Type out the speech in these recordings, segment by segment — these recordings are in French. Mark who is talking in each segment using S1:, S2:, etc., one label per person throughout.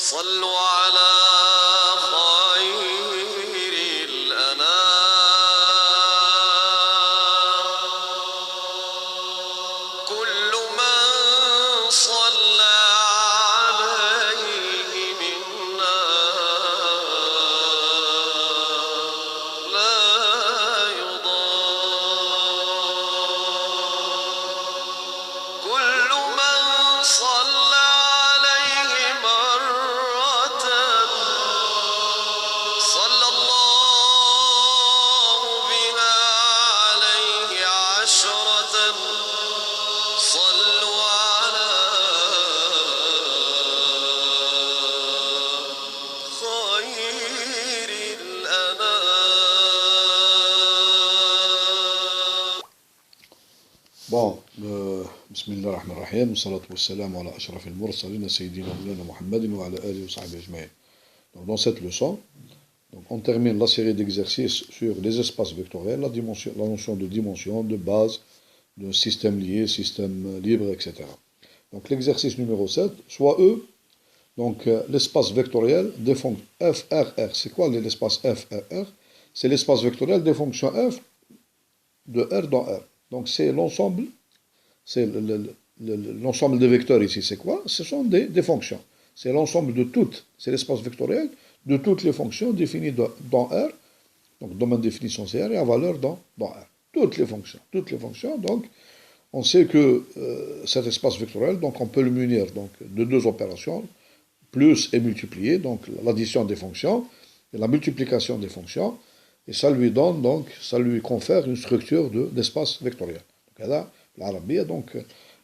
S1: صلوا على خير الأنام كل من صلى عليه منا لا يضام كل من صلى عليه مرة صلى الله بها عليه عشرة صلوا على خير الأنام.
S2: Bon, bismillah ar-Rahman ar-Rahim, salatu wassalam ala ashraf al-mursalin, sayyidina Moulana Muhammadin wa ala alihi wa sahbihi ajma'in. Donc, dans cette leçon, donc, on termine la série d'exercices sur les espaces vectoriels, la notion de dimension, de base, de système lié, système libre, etc. Donc l'exercice numéro 7, soit E, donc l'espace vectoriel des fonctions f, r, r. C'est quoi l'espace f, r, r? C'est l'espace vectoriel des fonctions f de R dans R. Donc c'est l'ensemble, c'est l'ensemble des vecteurs ici, c'est quoi? Ce sont des fonctions. C'est l'ensemble de toutes, c'est l'espace vectoriel de toutes les fonctions définies dans R, donc domaine de définition c'est R, et à valeur dans R. Toutes les fonctions, donc on sait que cet espace vectoriel, donc on peut le munir donc, de deux opérations, plus et multiplier, donc l'addition des fonctions, et la multiplication des fonctions, et ça lui donne donc, ça lui confère une structure d'espace vectoriel. Donc هذا بالعربية donc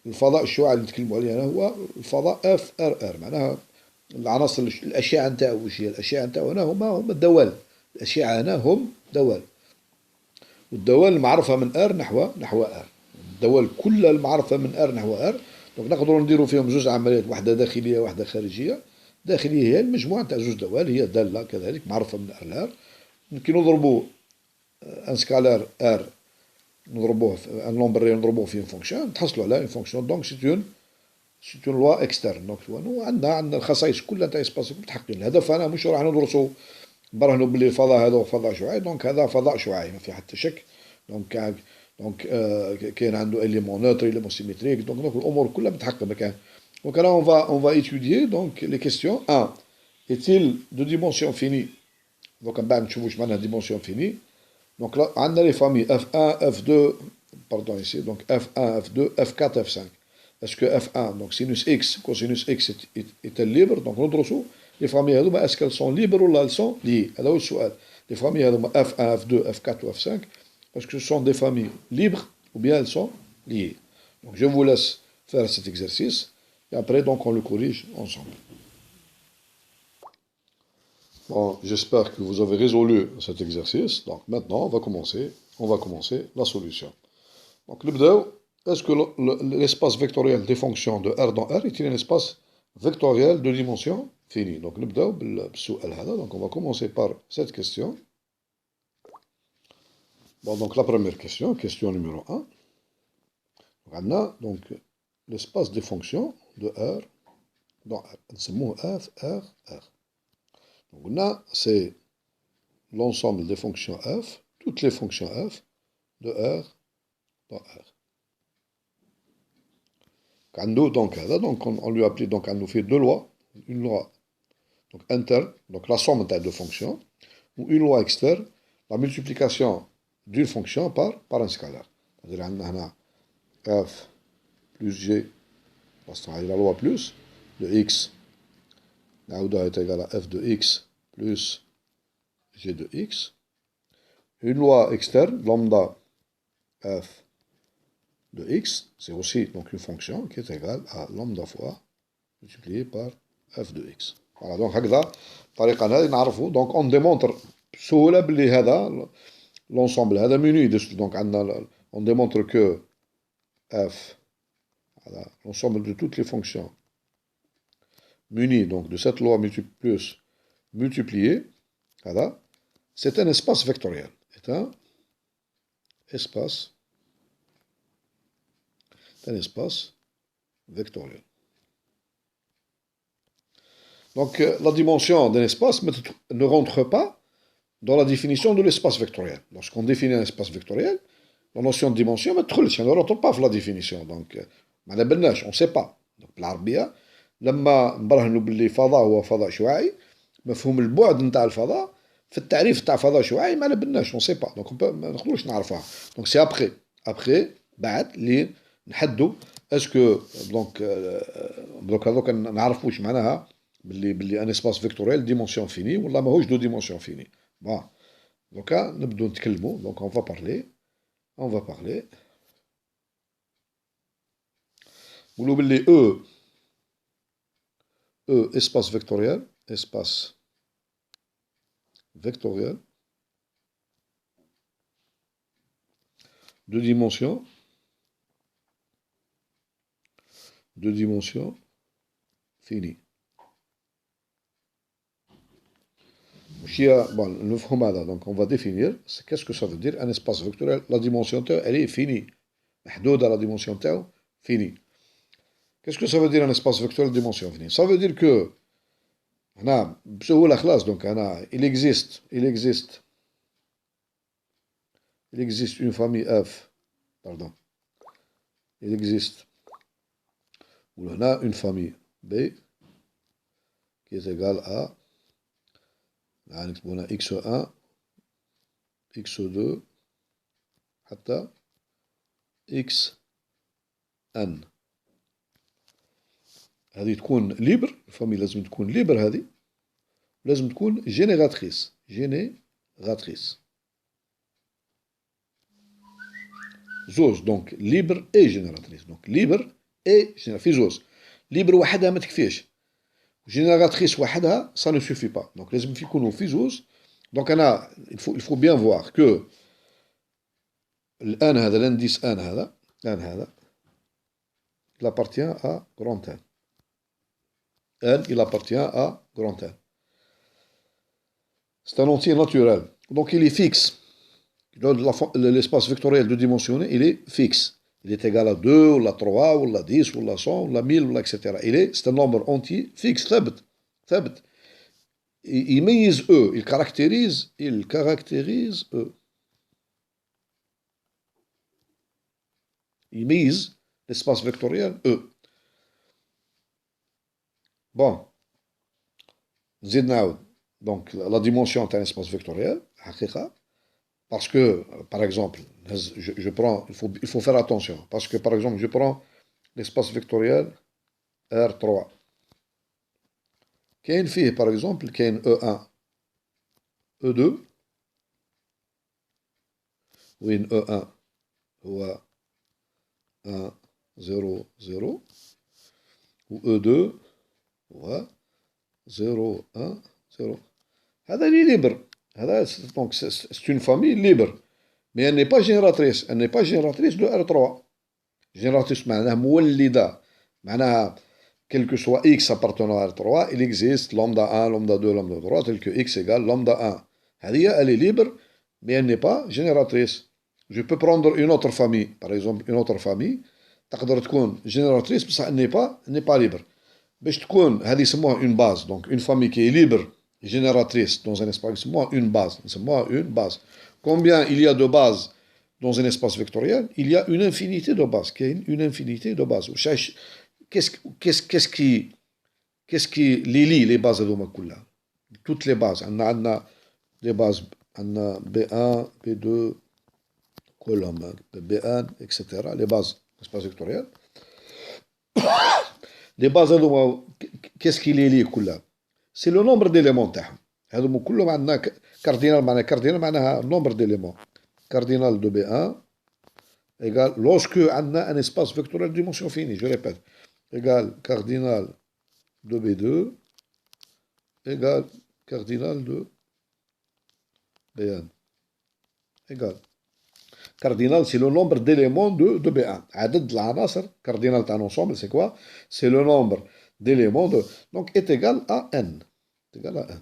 S2: الفضاء الشعاع اللي نتكلموا عليه هنا هو الفضاء اف ار ار معناها العناصر الاشعه نتاعو واش هي الاشعه نتاعو هنا هم الدوال الاشعه هنا هم دوال والدوال المعرفه من ار نحو ار الدوال كلها المعرفه من ار نحو ار دونك نقدروا نديروا فيهم زوج عمليات واحده داخليه واحده خارجيه الداخليه هي المجموعه نتاع زوج دوال هي داله كذلك معرفه من ار لار كي نضربوا ان سكالار ار نضربوه في ان نومبر نضربوه في فونكسيون نتحصلوا على اون فونكسيون دونك سي اون لوا اكسترن دونك عندنا الخصائص كلها تاع اسباس متحققين الهدف انا مش راح ندرسوا نبرهنوا باللي الفضاء هذا هو فضاء شعاعي دونك هذا فضاء شعاعي ما في حتى شك دونك كاين عنده اليمون نوتر اليمون سيميتريك دونك الامور كلها متحققه كان دونك là on va étudier donc les questions 1 est-il de dimension finie donc بعد نشوفوا واش معناها dimension finie donc là عندنا les familles F1 F2 pardon ici donc F1 F2 F4 F5 est-ce que F1 donc sinus X cosinus X est-elle libre donc ندرسوا les familles هذوما est-ce qu'elles sont libres ou là elles sont liées هذا هو السؤال les familles هذوما F1 F2 F4 ou F5 est-ce que ce sont des familles libres ou bien elles sont liées donc je vous laisse faire cet exercice et après donc on le corrige ensemble. Bon, j'espère que vous avez résolu cet exercice. Donc maintenant, on va commencer la solution. Donc est-ce que l'espace vectoriel des fonctions de R dans R est un espace vectoriel de dimension finie? Donc donc on va commencer par cette question. Bon, donc la première question, question numéro 1. On a donc l'espace des fonctions de R dans R. C'est mon F, R, R. Donc là, c'est l'ensemble des fonctions f, toutes les fonctions f de R dans R. Donc on lui applique, donc on nous fait deux lois, une loi donc interne, donc la somme de fonctions, ou une loi externe, la multiplication d'une fonction par un scalaire. C'est-à-dire on a f plus g, parce qu'on a la loi plus, de x, est égal à f de x plus g de x, une loi externe, lambda f de x, c'est aussi donc une fonction qui est égale à lambda fois multiplié par f de x. Voilà, donc هكذا الطريقة هذه نعرفوا donc on démontre بسهولة باللي هذا l'ensemble هذا muni donc عندنا on démontre que f l'ensemble de toutes les fonctions muni donc de cette loi plus multipliée هذا c'est un espace vectoriel. C'est un espace vectoriel. Donc, la dimension d'un espace ne rentre pas dans la définition de l'espace vectoriel. Lorsqu'on définit un espace vectoriel, la notion de dimension ne rentre pas dans la définition. Donc, on ne sait pas. Donc, بالعربية لما نبرهنوا باللي فضاء هو فضاء شعاعي مفهوم البعد نتاع الفضاء في التعريف تاع فضاء شعاعي ما نبناش اون سي با دونك ما نقدروش نعرفوها دونك سي ابخي بعد اللي نحدوا اسكو دونك هذوك نعرفوا واش معناها باللي ان اسباس فيكتوريال ديمونسيون فيني ولا ماهوش دو ديمونسيون فيني بون دوكا نبدو نتكلموا دونك اون فا بارلي نقولوا باللي espace vectoriel de dimension finie. Bon, donc on va définir qu'est-ce que ça veut dire un espace vectoriel. La dimension tau, elle est finie. محدودة la dimension tau, finie. Qu'est-ce que ça veut dire un espace vectoriel de dimension finie? Ça veut dire que donc, il existe une famille F, pardon, il existe une famille B qui est égale à x1, x2, حتى xn. هذه تكون ليبر الفامي لازم تكون ليبر هذه لازم تكون جينيراتريس زوز دونك ليبر اي جينيراتريس دونك ليبر اي في زوز ليبر وحدها ما تكفيش جينيراتريس وحدها ça ne suffit pas دونك لازم يكونوا في زوز دونك انا il faut bien voir que الان هذا الانديس ان هذا il appartient à grand N. N, il appartient à grand N. C'est un entier naturel. Donc il est fixe. L'espace vectoriel de dimensionné, il est fixe. Il est égal à 2, ou à 3, ou à 10, ou à 100, ou à 1000, ou etc. C'est un nombre entier fixe, ثابت. Il يميز E, il caractérise E. Il يميز l'espace vectoriel E. Bon, نزيد نعاود donc la dimension d'un espace vectoriel حقيقة parce que par exemple je prends il faut faire attention parce que par exemple je prends l'espace vectoriel R3 كاين فيه par exemple كاين E1 E2 وين E1 هو 1 0 0 و E2 هو 0 1 0 هذا اللي ليبر هذا donc c'est une famille libre mais elle n'est pas génératrice de R3 génératrice معناها مولدة معناها quel que soit x appartenant à R3 il existe lambda 1 lambda 2 lambda 3 tel que x égale lambda 1 هذه elle est libre mais elle n'est pas génératrice je peux prendre une autre famille par exemple une autre famille تقدر تكون génératrice بصح elle n'est pas libre باش تكون هذه يسموها une base donc une famille qui est libre génératrice dans un espace يسموها une base combien il y a de bases dans un espace vectoriel il y a une infinité de bases une infinité de bases qu'est-ce qui les lie les bases هذوما كلها toutes les bases عندنا des bases عندنا B1 B2 كلهم B1 etc les bases espace vectoriel les bases هذوما qu'est-ce qui les lie كلها c'est le nombre d'éléments تاعهم هذوما كلهم عندنا كاردينال معناها nombre d'éléments cardinal de B1 égale lorsque عندنا un espace vectoriel de dimension finie je répète égale cardinal de B2 égale cardinal de B1 égale cardinal c'est le nombre d'éléments de B1 عدد العناصر cardinal d'un ensemble c'est quoi c'est le nombre d'éléments de donc est égal à n n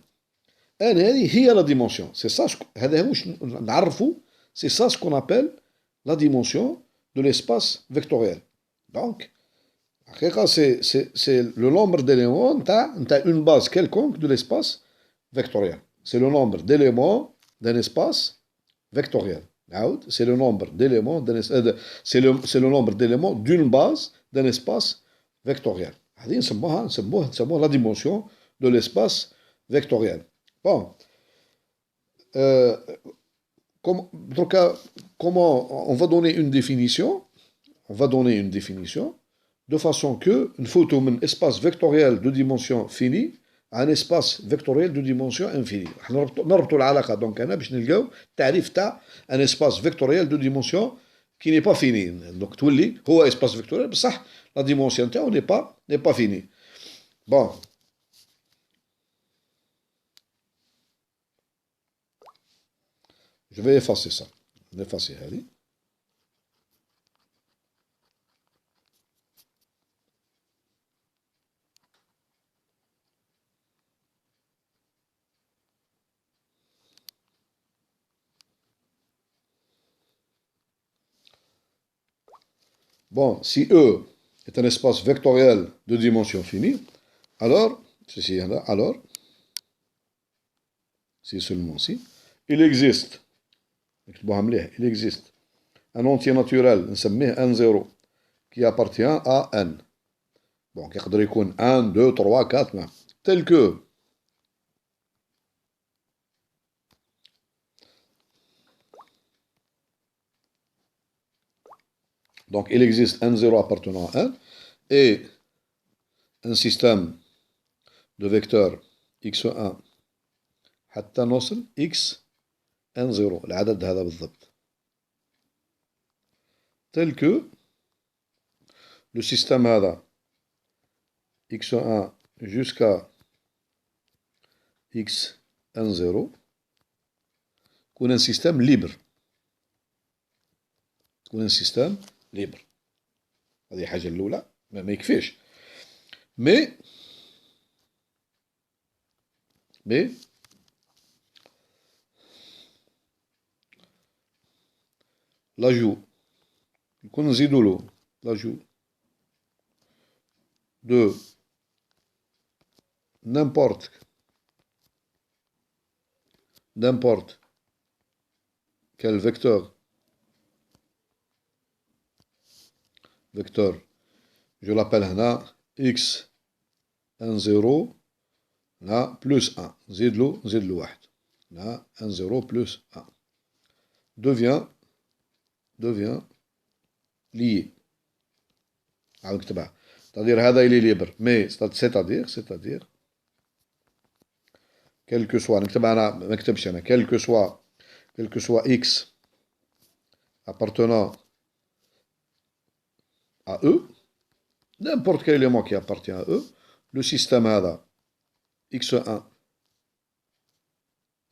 S2: هذه هي la dimension c'est ça هذا واش نعرفوا c'est ça ce qu'on appelle la dimension de l'espace vectoriel donc C'est le nombre d'éléments, tu as une base quelconque de l'espace vectoriel. C'est le nombre d'éléments d'un espace vectoriel. C'est le nombre d'éléments c'est le nombre d'éléments d'une base d'un espace vectoriel. C'est la dimension de l'espace vectoriel. Bon. Euh, donc, comment on va donner une définition? On va donner une définition de façon que une photo d'un espace vectoriel de dimension finie à un espace vectoriel de dimension infinie. نربطوا العلاقه دونك هنا باش نلقاو التعريف تاع un espace vectoriel de dimension qui n'est pas fini. Donc تولي هو espace vectoriel بصح la dimension تاعو n'est pas finie. Bon. Je vais effacer ça. Je vais effacer هذه. Bon, si E est un espace vectoriel de dimension finie, alors, ceci est là, alors, c'est seulement si, il existe un entier naturel, نسميه N0, qui appartient à N. Bon, يقدر يكون 1, 2, 3, 4, tel que donc il existe N0 appartenant à N et un système de vecteurs x1 حتى نوصل x N0 العدد هذا بالضبط tel que le système هذا x1 jusqu'à x N0 يكون un système libre يكون un système libre هذه الحاجة الأولى ما يكفيش mais l'ajout يكون نزيدو له l'ajout de n'importe quel vecteur, je l'appelle هنا x N0 là plus 1 نزيد له واحد là N0 plus 1 devient lié. C'est-à-dire هذا il est libre mais c'est-à-dire quel que soit نكتبها أنا ما نكتبش أنا quel que soit x appartenant à E, n'importe quel élément qui appartient à E, le système هذا x1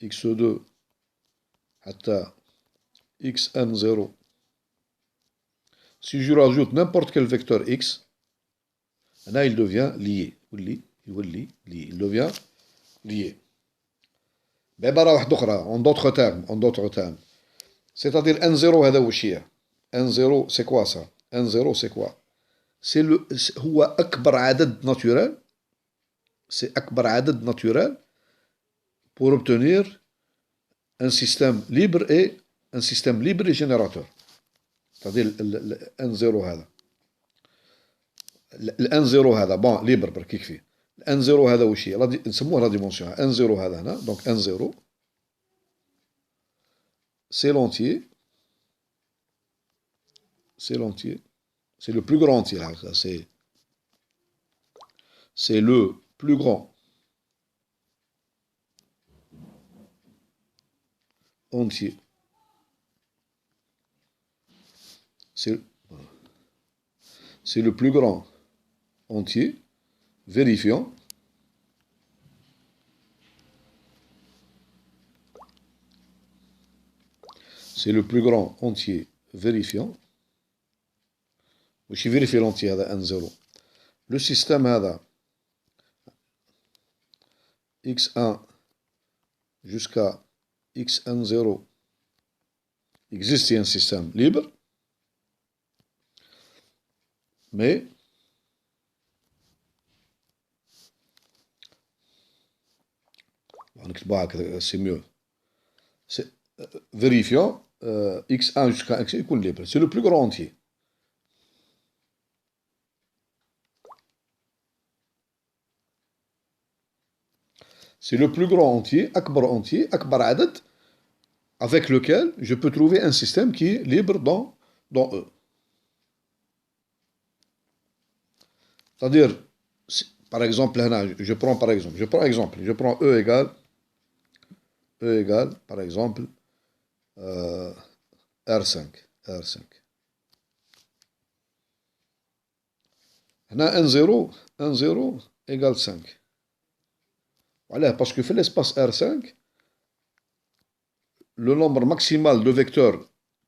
S2: x2 حتى xn0 si je rajoute n'importe quel vecteur x là il devient lié il devient lié بعبارة واحدة أخرى en d'autres termes c'est-à-dire n0 هذا وش هي n0 c'est quoi ça n0 c'est quoi هو أكبر عدد naturel c'est أكبر عدد naturel pour obtenir un système libre et générateur c'est-à-dire ال n0 هذا ال n0 هذا bon libre برك يكفي n0 هذا وش هي نسموه لا ديمونسيون n0 هذا هنا donc n0 c'est l'entier c'est le plus grand entier c'est le plus grand entier c'est le plus grand entier vérifiant c'est le plus grand entier vérifiant وش يفيريفي l'entier هذا n0 le système هذا x1 jusqu'à xn0 existe un système libre mais C'est mieux. Vérifions. X1 jusqu'à X est libre. C'est le plus grand entier. C'est le plus grand entier, akbar adad, avec lequel je peux trouver un système qui est libre dans E. C'est-à-dire, par exemple, je prends E égale, par exemple, R5. Là, 1, 0 égale 5. Voilà, parce que fait l'espace R5, le nombre maximal de vecteurs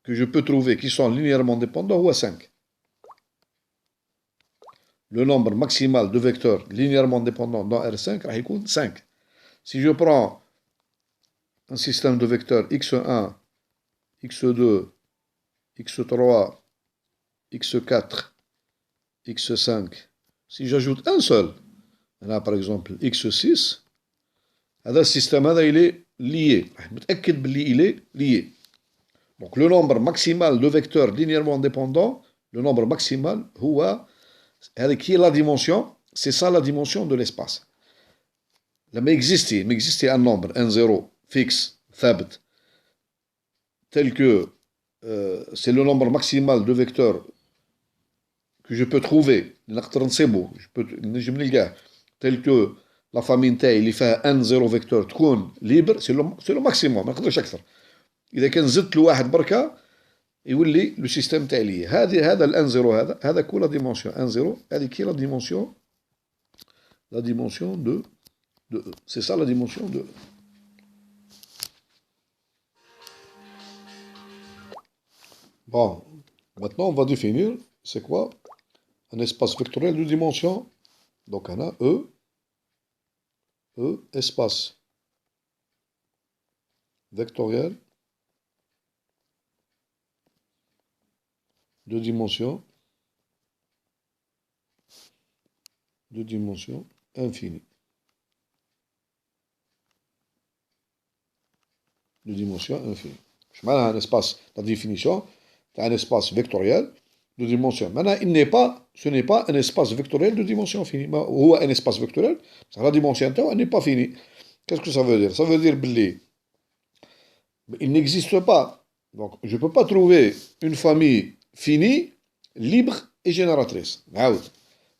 S2: que je peux trouver qui sont linéairement dépendants est 5. Le nombre maximal de vecteurs linéairement dépendants dans R5 est 5. Si je prends un système de vecteurs x1, x2, x3, x4, x5, si j'ajoute un seul, là par exemple x6, le système il est lié. Il est lié. Donc le nombre maximal de vecteurs linéairement dépendants, le nombre maximal, qui est la dimension, c'est ça la dimension de l'espace. Mais existait un nombre, un zéro, fixe, thabt, tel que c'est le nombre maximal de vecteurs que je peux trouver, tel que la famille il fait un zéro vecteur تكون libre, c'est le maximum, ما نقدرش اكثر. اذا كان زدت له واحد بركه يولي لو سيستيم تاعي لي هذا الان زيرو هذا كو لا ديمونسيون ان زيرو هذه كي لا ديمونسيون de E. C'est ça la dimension de E. Bon, maintenant on va définir c'est quoi un espace vectoriel de dimension. Donc on a E espace vectoriel de dimension infinie. De dimension infinie. Je mets un espace, la définition, c'est un espace vectoriel de dimension. Maintenant, ce n'est pas un espace vectoriel de dimension finie. Ou un espace vectoriel, la dimension elle n'est pas finie. Qu'est-ce que ça veut dire? Ça veut dire qu'il n'existe pas. Donc, je ne peux pas trouver une famille finie, libre et génératrice.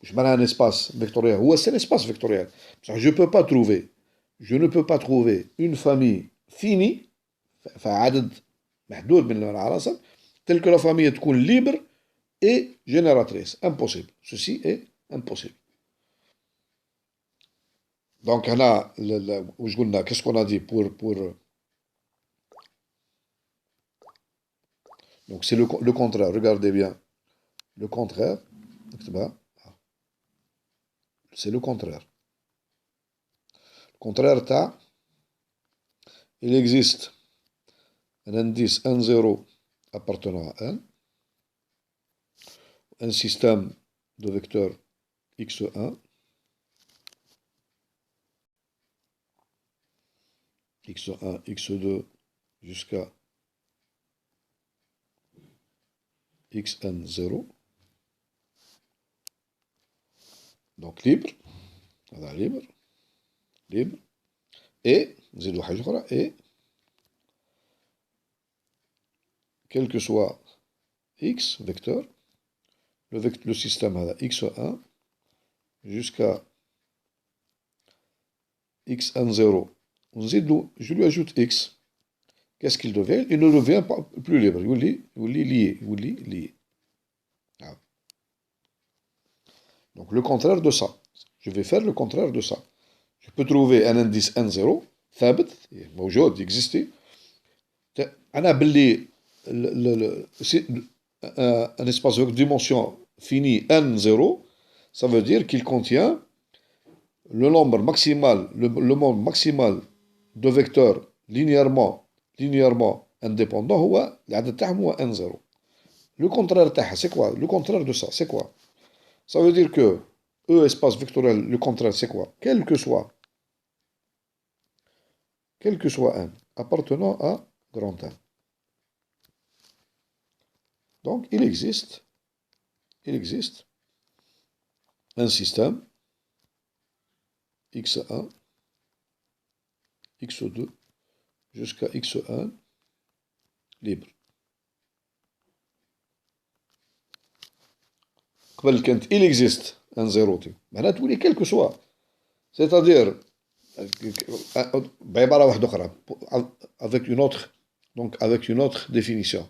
S2: Je mets un espace vectoriel. Ou c'est un espace vectoriel. Je ne peux pas trouver une famille finie, فعدد محدود من العناصر tel que la famille تكون libre et génératrice. Impossible. Ceci est impossible. Donc, qu'est-ce qu'on a dit pour donc, c'est le contraire. Regardez bien. Le contraire. C'est le contraire. Le contraire, il existe un indice 1, 0 appartenant à 1, un système de vecteurs x1, x1, x2 jusqu'à xn0, donc libre, et quel que soit x, vecteur, le système a x1 jusqu'à xn0. Je lui ajoute x. Qu'est-ce qu'il devient? Il ne devient pas plus libre. Il est lié. Donc le contraire de ça. Je vais faire le contraire de ça. Je peux trouver un indice n0, ثابت, موجود, existé. أنا باللي un espace de dimension finie n0, ça veut dire qu'il contient le nombre maximal de vecteurs linéairement indépendants هو العدد تاعهم هو n0. Le contraire تاعها c'est quoi? Le contraire de ça c'est quoi? Ça veut dire que E espace vectoriel, le contraire c'est quoi? Quel que soit quel que soit n appartenant à grand N. Donc, il existe un système x1, x2, jusqu'à x1 libre. قبل كانت il existe un zéro معناته تولي quel que soit. C'est-à-dire بعبارة واحدة أخرى avec une autre définition.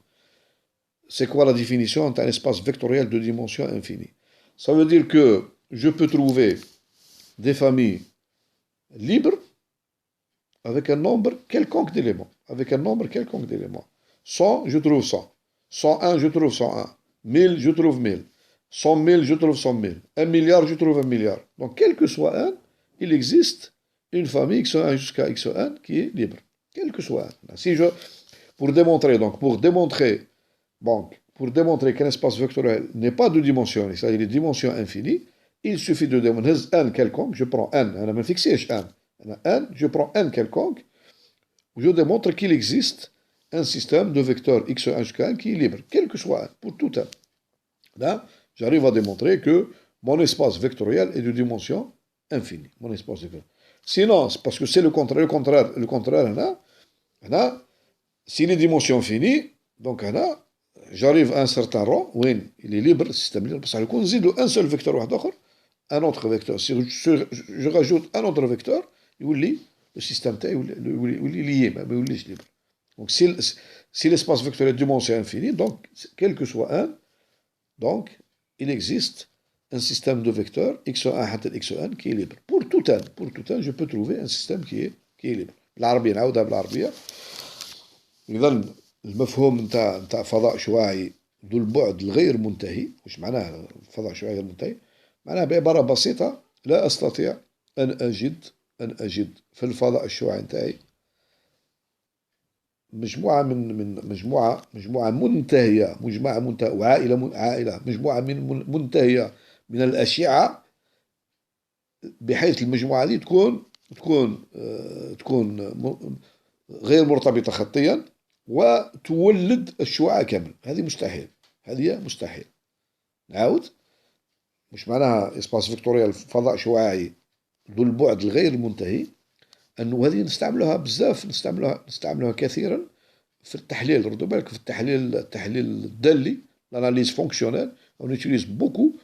S2: C'est quoi la définition d'un espace vectoriel de dimension infinie? Ça veut dire que je peux trouver des familles libres avec un nombre quelconque d'éléments. Avec un nombre quelconque d'éléments. 100, je trouve 100. 101, je trouve 101. 1000, je trouve 1000. 100 000, je trouve 100 000. 1 milliard, je trouve 1 milliard. Donc, quel que soit n, il existe une famille x1 jusqu'à xn qui est libre. Quel que soit n. Si je, pour démontrer qu'un espace vectoriel n'est pas de dimension, c'est-à-dire de dimension infinie, il suffit de démontrer n quelconque, je prends n, je fixe n, je prends n quelconque, je démontre qu'il existe un système de vecteurs x1 jusqu'à n qui est libre, quel que soit n, pour tout n. Là, j'arrive à démontrer que mon espace vectoriel est de dimension infinie. Mon espace vectoriel. Sinon, parce que c'est le contraire, s'il est dimension finie, donc j'arrive à un certain rang, oui, il est libre, le système libre, parce que si je un seul vecteur, un autre vecteur, si je rajoute un autre vecteur, le système est lié, mais il est libre. Donc, si l'espace vectoriel est de dimension infinie, donc, quel que soit un, donc, il existe un système de vecteurs x1 حتى xn qui est libre. Pour tout n, je peux trouver un système qui est libre. بالعربية نعاودها بالعربية. إذا المفهوم نتاع فضاء شعاعي ذو البعد الغير منتهي، وش معناه فضاء شعاعي غير منتهي؟ معناها بعبارة بسيطة لا أستطيع أن أجد في الفضاء الشعاعي نتاعي مجموعة منتهية، وعائلة مجموعة منتهية من الأشعة، بحيث المجموعة دي تكون غير مرتبطة خطيا وتولد الشعاع كامل. هذه مستحيل. نعاود، مش معناها اسباس فيكتوريال فضاء شعاعي ذو البعد الغير منتهي، أنه هذه نستعملوها بزاف، نستعملوها كثيرا في التحليل. ردوا بالك في التحليل الدالي، l'analyse fonctionnelle, on utilise beaucoup,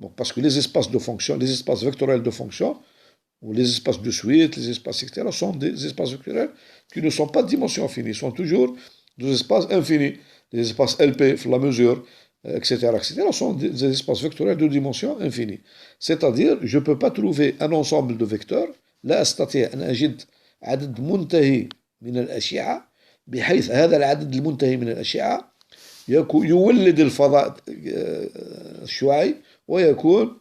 S2: donc parce que les espaces de fonction, les espaces vectoriels de fonction, ou les espaces de suite, les espaces etc., sont des espaces vectoriels qui ne sont pas de dimension infinie, sont toujours des espaces infinis. Les espaces LP, la mesure, etc., sont des espaces vectoriels de dimension infinie. C'est-à-dire, je ne peux pas trouver un ensemble de vecteurs. لا أستطيع أن أجد عدد منتهي من الأشعة بحيث هذا العدد المنتهي من الأشعة يولد الفضاء الشعاعي ويكون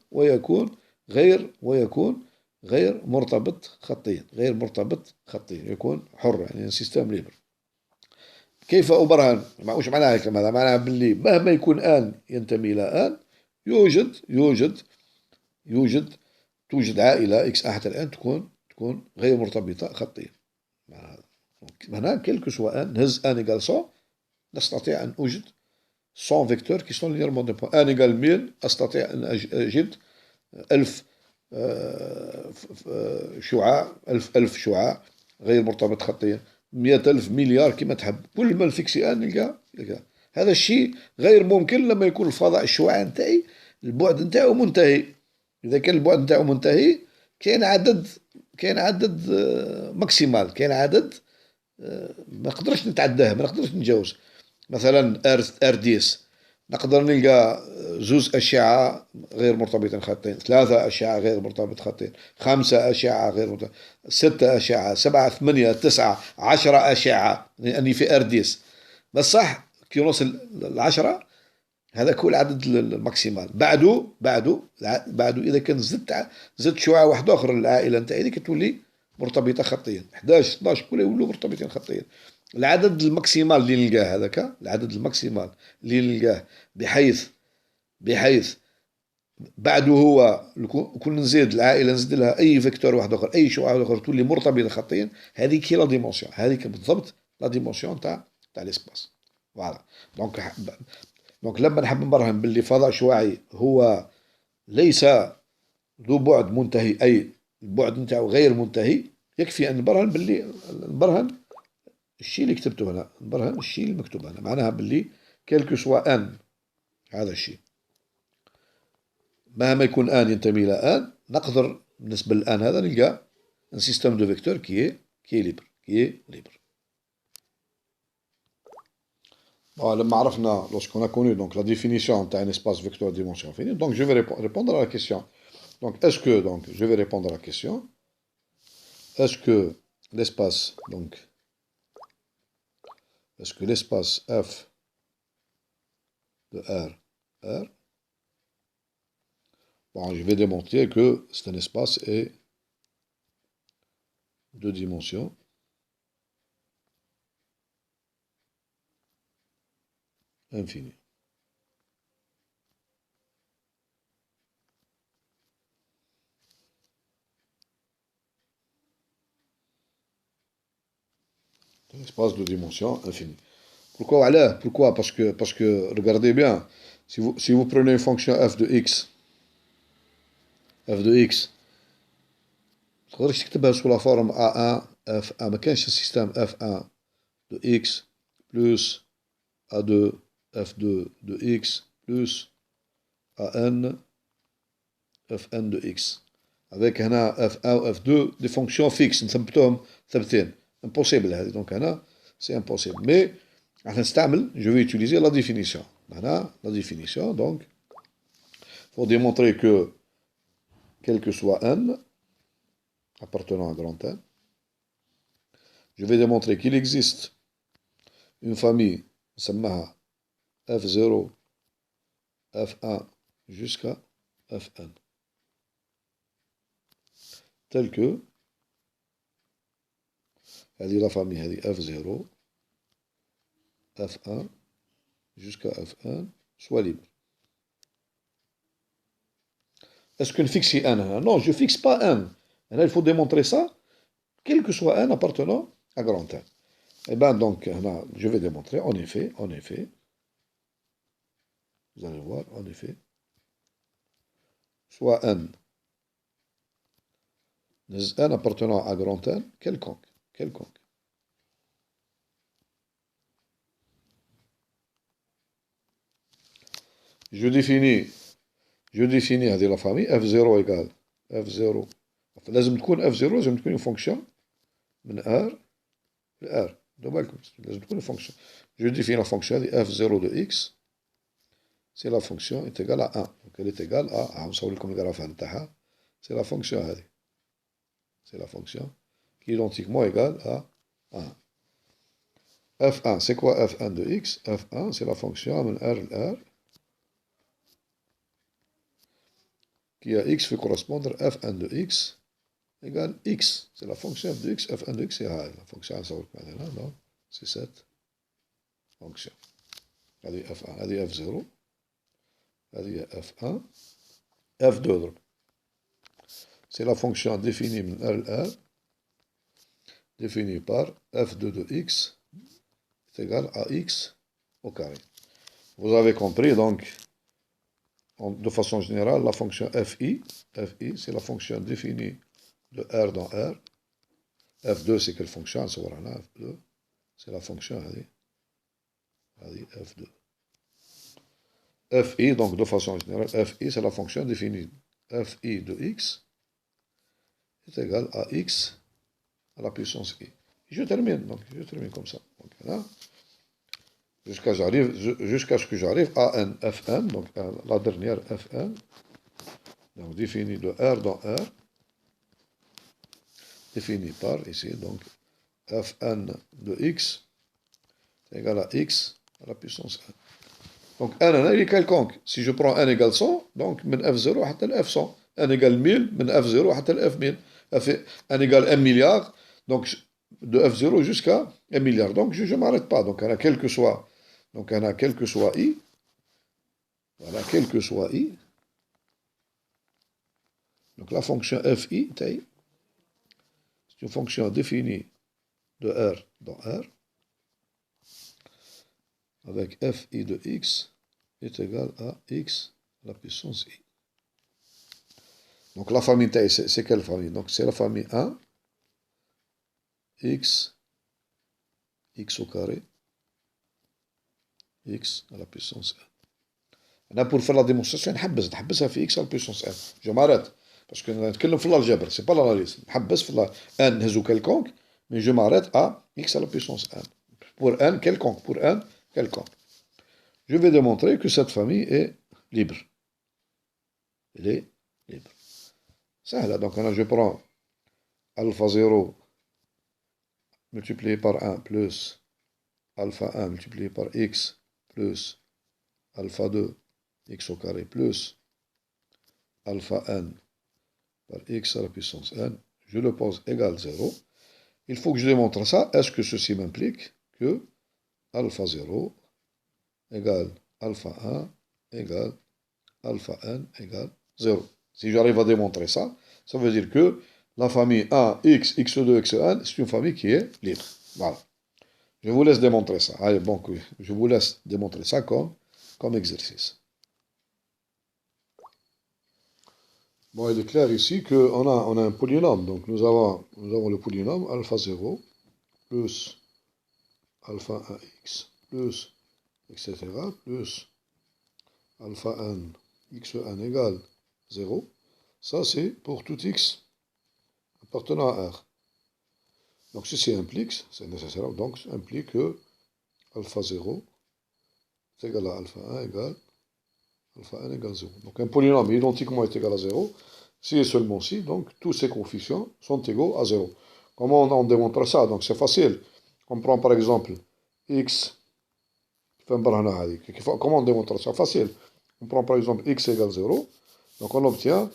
S2: غير مرتبط خطيا، يكون حر، يعني سيستم ليبر. كيف أبرهن؟ وش معناها الكلام هذا؟ معناها باللي مهما يكون آن ينتمي إلى آن، توجد عائلة x حتى الآن تكون غير مرتبطة خطيا. هنا كيلكو سوا ان نهز ان ايكال 100 نستطيع ان اوجد 100 فيكتور كي سون لينيرمون ديبون. ان ايكال 1000 استطيع ان اجد 1000 شعاع، 1000 شعاع غير مرتبط خطيا. 100,000 مليار كما تحب، كل ما نفيكسي ان نلقى. هذا الشيء غير ممكن لما يكون الفضاء الشعاعي نتاعي البعد نتاعو منتهي. إذا كان البعد نتاعو منتهي كاين عدد ماكسيمال، كاين عدد ما نقدرش نتعداه، ما نقدرش نتجاوز. مثلا R10 نقدر نلقى 2 أشعة غير مرتبطين خطين، 3 أشعة غير مرتبط خطين، 5 أشعة غير مرتبط، 6 أشعة، 7 8 9 10 أشعة، لأني في R10. بس صح كي نوصل ل10 هذا كل العدد الماكسيمال. بعده اذا كان زدت شعاع واحد اخر للعائله نتاعي كتولي مرتبطه خطيا. 11 12 كله يولوا مرتبطين خطيا. العدد الماكسيمال اللي نلقاه بحيث بعده هو كل نزيد العائله نزيد لها اي فيكتور واحد اخر اي شيء واحد اخر تولي مرتبطه خطيا هذيك هي لا ديمونسيون هذيك بالضبط لا ديمونسيون تاع ليسباس فوالا دونك دونك لما نحب نبرهن باللي فضاء شعاعي هو ليس ذو بعد منتهي اي البعد نتاعو غير منتهي يكفي ان نبرهن باللي نبرهن الشيء اللي كتبته هنا نبرهن الشيء اللي مكتوب هنا معناها باللي كيلكو سوا ان هذا الشيء مهما يكون ان ينتمي الى ان نقدر بالنسبه للان هذا نلقى ان سيستم دو فيكتور كي ليبر لما عرفنا lorsqu'on a connu donc la définition d'un espace vecteur dimension finie donc je vais répondre à la question donc est-ce que donc je vais répondre à la question est-ce que l'espace donc est-ce que l'espace F de R bon, je vais démontrer que c'est un espace et deux dimensions infinies. Un espace de dimension infinie. Pourquoi là? Pourquoi? Parce que regardez bien, si vous prenez une fonction f de x تقدرش تكتبها sous la forme a1 f1 ما كانش السيستم f1 de x plus a2 f2 de x plus an fn de x avec هنا f1 و f2 des fonctions fixes نثبتهم ثابتين impossible هذه donc هنا c'est impossible mais راح نستعمل je vais utiliser la définition هنا la définition donc faut démontrer que quel que soit n appartenant à grand N, je vais démontrer qu'il existe une famille نسميها F0, F1 jusqu'à Fn telle que هذه la famille هذه F0 F1 jusqu'à Fn soit libre. Est-ce que je fixe n? Non, je ne fixe pas n. Et là, il faut démontrer ça, quel que soit n appartenant à grand N. Et bien, donc, là, je vais démontrer, en effet, vous allez voir, en effet, soit n appartenant à grand N, quelconque. Je définis هذه la famille f0 égale f0 لازم تكون f0 لازم تكون une fonction من R ل R بالكم لازم تكون une fonction je définis la fonction هذه f0 de x c'est la fonction est égale à 1 donc elle est égale à نصور لكم الجراف نتاعها c'est la fonction هذه c'est la fonction qui est identiquement égale à 1 f1 c'est quoi f1 de x f1 c'est la fonction من R ل R qui a x fait correspondre f1 de x égale x. C'est la fonction f de x, f1 de x, c'est la fonction à donc c'est cette fonction. هذه f1 هذه f0 هذه f1 f2 c'est la fonction définie من R ل R définie par f2 de x est égal à x au carré. Vous avez compris donc de façon générale, la fonction fi, c'est la fonction définie de R dans R. F2, c'est quelle fonction? F2, c'est la fonction F2. Fi, donc de façon générale, fi, c'est la fonction définie fi de x est égal à x à la puissance i. Je termine comme ça. Donc, là, jusqu'à ce que j'arrive à n fn, donc la dernière fn, donc définie de R dans R, définie par ici, donc fn de x est égal à x à la puissance n. Donc n il est quelconque. Si je prends n égale 100, donc من f0 حتى ل f100. n égale 1000 من f0 حتى ل f1000. n égale 1 milliard, donc de f0 jusqu'à 1 milliard. Donc je ne m'arrête pas. Donc quel que soit i, voilà, quel que soit i, Donc la fonction fi, c'est une fonction définie de R dans R, avec fi de x est égal à x à la puissance i. Donc la famille T, c'est quelle famille? Donc c'est la famille 1, x au carré, x à la puissance 1. Là, pour faire la démonstration, نحبسها في x à la puissance 1. Je m'arrête. Parce que نتكلم في l'algèbre, c'est pas l'analyse. نحبس في n نهزو quelconque, mais je m'arrête à x à la puissance 1. Pour n quelconque, pour n quelconque. Je vais démontrer que cette famille est libre. Elle est libre. Ça, donc là, je prends alpha 0 multiplié par 1 plus alpha 1 multiplié par x plus alpha 2 x au carré plus alpha n par x à la puissance n, je le pose égal 0. Il faut que je démontre ça. Est-ce que ceci m'implique que alpha 0 égale alpha 1 égale alpha n égale 0. Si j'arrive à démontrer ça, ça veut dire que la famille 1, x, x2, xn, c'est une famille qui est libre. Voilà. Je vous laisse démontrer ça. Allez, bon, je vous laisse démontrer ça comme exercice. Bon, il est clair ici qu'on a un polynôme. Donc nous avons le polynôme alpha 0 plus alpha 1x plus etc. plus alpha n xn égale 0. Ça, c'est pour tout x appartenant à R. Donc ceci implique, c'est nécessaire, donc implique que alpha 0 est égal à alpha 1 égale alpha n égale 0. Donc un polynôme identiquement est égal à 0, si et seulement si, donc tous ces coefficients sont égaux à 0. Comment on démontre ça? Donc c'est facile. On prend par exemple x, comment on démontre ça? Facile. On prend par exemple x égale 0, donc on obtient,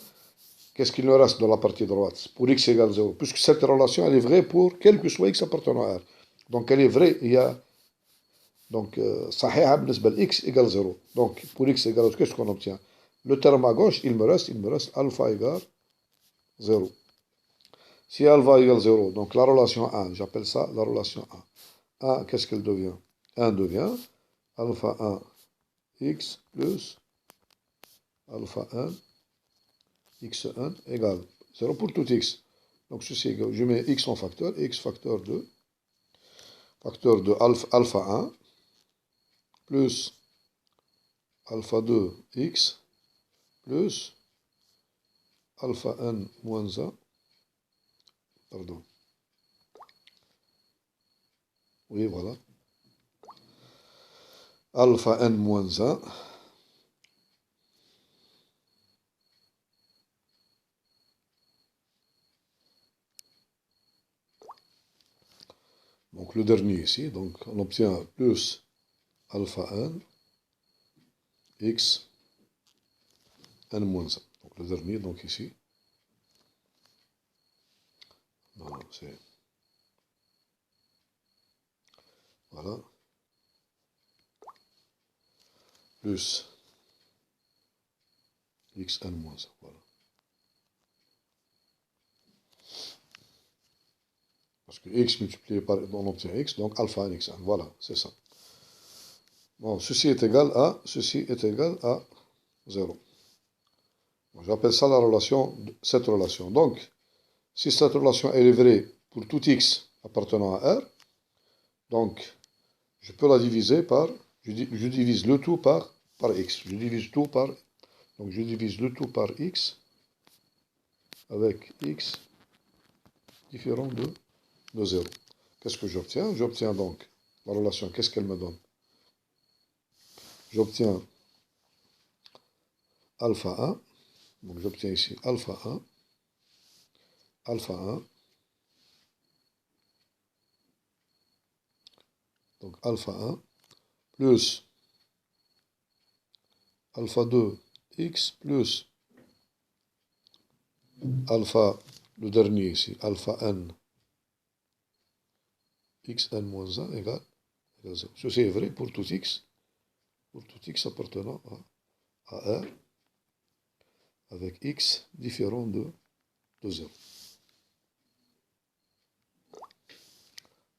S2: qu'est-ce qu'il nous reste dans la partie droite? Pour x égale 0, puisque cette relation elle est vraie pour quel que soit x appartenant à R. Donc elle est vraie, il y a donc صحيحة بالنسبة لx égale 0. Donc pour x égale 0, qu'est-ce qu'on obtient? Le terme à gauche, il me reste alpha égale 0. Si alpha égale 0, donc la relation 1, j'appelle ça la relation 1. 1, qu'est-ce qu'elle devient? 1 devient alpha 1 x plus alpha 1 xn égale 0 pour tout x. Donc ceci est égal, je mets x en facteur, x facteur de alpha 1 plus alpha 2 x plus alpha n moins 1, pardon. Oui, voilà. Alpha n moins 1 donc le dernier ici, donc on obtient plus alpha n x n moins 1. Donc le dernier, donc ici, voilà, c'est, voilà, plus xn moins 1, voilà. Parce que x multiplié par, on obtient x, donc alpha n xn, voilà, c'est ça. Bon, ceci est égal à 0. Bon, j'appelle ça la relation, cette relation. Donc, si cette relation elle est vraie pour tout x appartenant à R, donc je peux la diviser par, je divise le tout par x. Je divise tout par, donc je divise le tout par x avec x différent de 0. Qu'est-ce que j'obtiens? J'obtiens donc la relation, qu'est-ce qu'elle me donne? J'obtiens alpha 1, donc j'obtiens ici alpha 1, donc alpha 1, plus alpha 2 x plus alpha, le dernier ici, alpha n xn moins 1 égale 0. Ceci est vrai pour tout x appartenant à R, avec x différent de 0.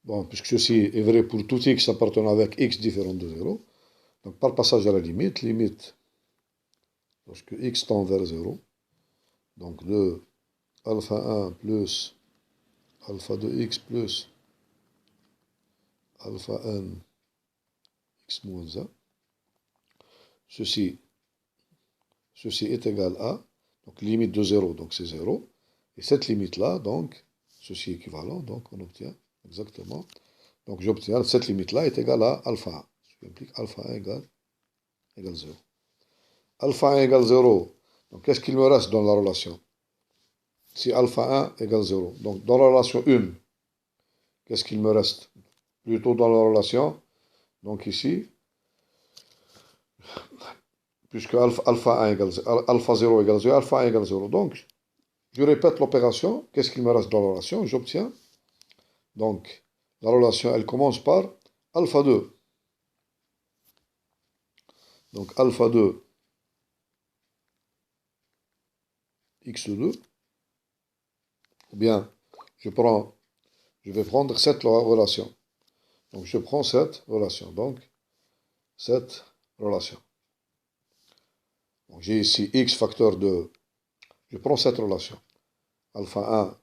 S2: Bon, puisque ceci est vrai pour tout x appartenant avec x différent de 0, donc par passage à la limite, lorsque x tend vers 0, donc de alpha 1 plus alpha de x plus alpha n x moins 1, ceci est égal à, donc limite de 0, donc c'est 0, et cette limite-là, donc, ceci est équivalent, donc on obtient exactement, donc j'obtiens, cette limite-là est égale à alpha 1, ce qui implique alpha 1 égale 0. Alpha 1 égale 0, donc qu'est-ce qu'il me reste dans la relation? Si alpha 1 égale 0, donc dans la relation 1, qu'est-ce qu'il me reste? Plutôt dans la relation, donc ici, puisque alpha 1 égale 0, alpha 0 égale 0, alpha 1 égale 0, donc je répète l'opération, qu'est-ce qu'il me reste dans la relation? J'obtiens, donc la relation, elle commence par alpha 2. Donc alpha 2 x2, ou bien je vais prendre cette relation. Donc je prends cette relation. Donc cette relation. J'ai ici x facteur de... Je prends cette relation. Alpha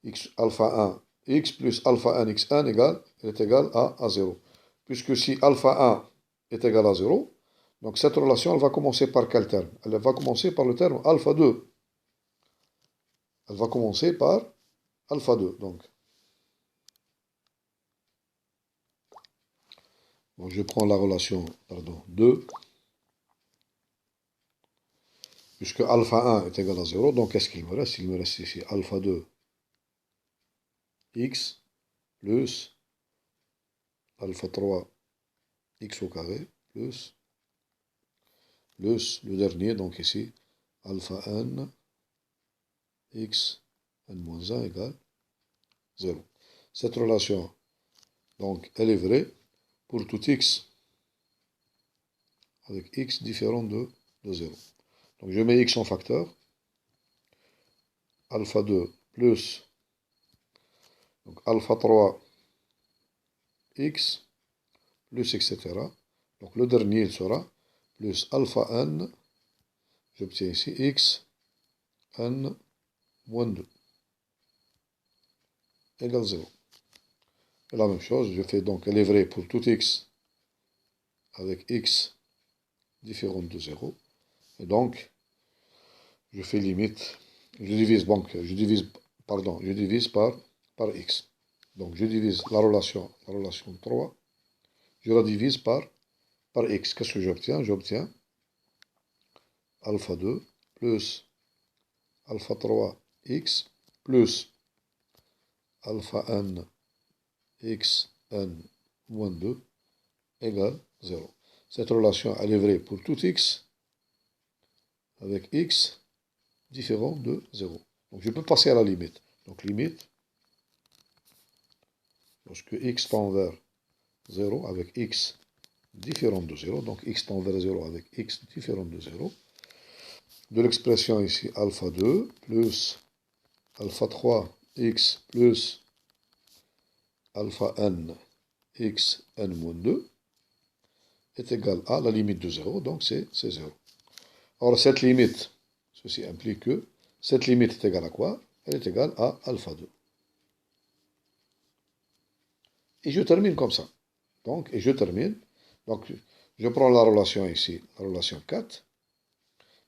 S2: 1 x plus alpha 1 x1 est égal à 0. Puisque si alpha 1 est égal à 0, donc cette relation, elle va commencer par quel terme? Elle va commencer par le terme alpha 2. Elle va commencer par alpha 2. Donc je prends la relation 2. Puisque alpha 1 est égal à 0, donc qu'est-ce qu'il me reste? Il me reste ici alpha 2 x plus alpha 3 x au carré plus le dernier, donc ici alpha n x n moins 1 égale 0. Cette relation, donc, elle est vraie pour tout x avec x différent de 0. Donc je mets x en facteur, alpha 2 plus donc alpha 3 x plus etc. Donc le dernier il sera plus alpha n, j'obtiens ici x n moins 2 égale 0. Et la même chose, je fais donc, elle est vraie pour tout x avec x différent de 0. Et donc, je fais limite, je divise par x. Donc je divise la relation 3, je la divise par x. Qu'est-ce que j'obtiens? J'obtiens alpha 2 plus alpha 3 x plus alpha n x n moins 2 égale 0. Cette relation, elle est vraie pour tout x avec x différent de 0. Donc je peux passer à la limite. Donc limite, lorsque x tend vers 0 avec x différent de 0, donc x tend vers 0 avec x différent de 0, de l'expression ici alpha 2 plus alpha 3 x plus alpha n x n moins 2 est égal à la limite de 0, donc c'est 0. Or cette limite, ceci implique que cette limite est égale à quoi? Elle est égale à alpha 2. Et je termine comme ça. Donc, je prends la relation ici, la relation 4.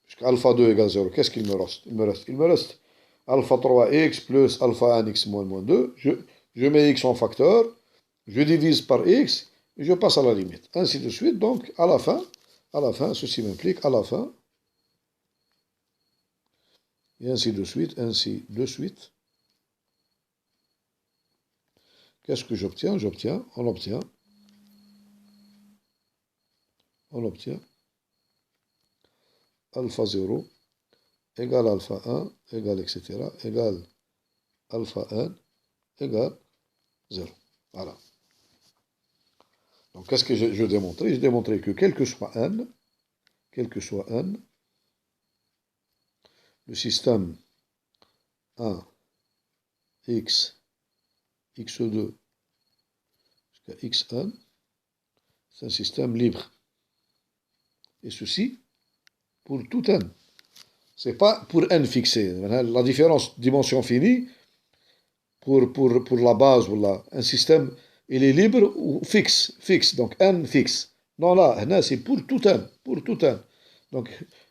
S2: Puisque alpha 2 égale 0, qu'est-ce qu'il me reste? Il me reste alpha 3x plus alpha 1 x moins 2. Je mets x en facteur, je divise par x, et je passe à la limite. Ainsi de suite, donc, à la fin, ceci m'implique à la fin, et ainsi de suite. Qu'est-ce que j'obtiens? On obtient alpha 0 égale alpha 1 égale etc. égale alpha n égale 0. Voilà. Donc qu'est-ce que je démontrais? J'ai démontré que quel que soit n, le système 1, x, x2 jusqu'à xn, c'est un système libre. Et ceci pour tout n. C'est pas pour n fixé. La différence dimension finie, pour la base, un système, il est libre ou fixe, donc n fixe. Non, là, c'est pour tout n, Donc,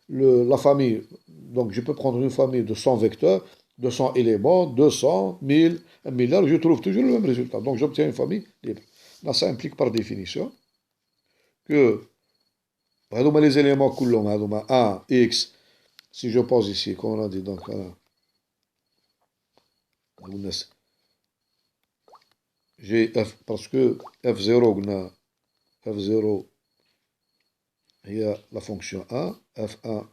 S2: la famille, donc je peux prendre une famille de 100 vecteurs, 200 éléments, 200, 1000, 1 milliard, je trouve toujours le même résultat. Donc, j'obtiens une famille libre. Là, ça implique par définition que les éléments كلهم 1, x, si je pose ici, comme on a dit, donc voilà, j'ai f, parce que f0 f0 il y a la fonction a, f1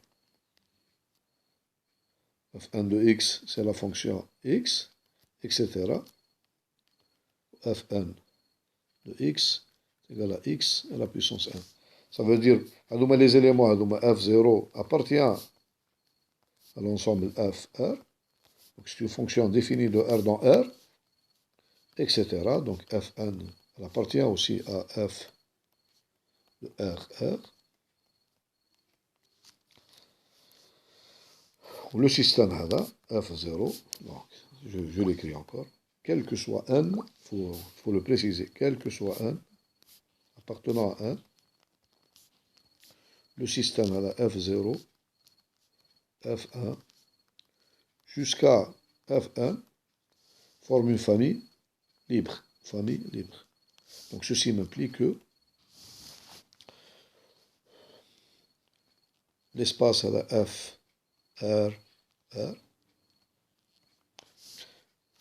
S2: de x, c'est la fonction x, etc. fn de x est égal à x à la puissance 1. Ça veut dire, les éléments, f0 appartient à l'ensemble fr, donc c'est une fonction définie de r dans r, etc. Donc fn, elle appartient aussi à f de rr. Le système f0, donc je l'écris encore, quel que soit n, il faut le préciser, quel que soit n, appartenant à n, le système f0, f1, jusqu'à fn, forme une famille libre. Donc ceci m'implique que l'espace f, r, r,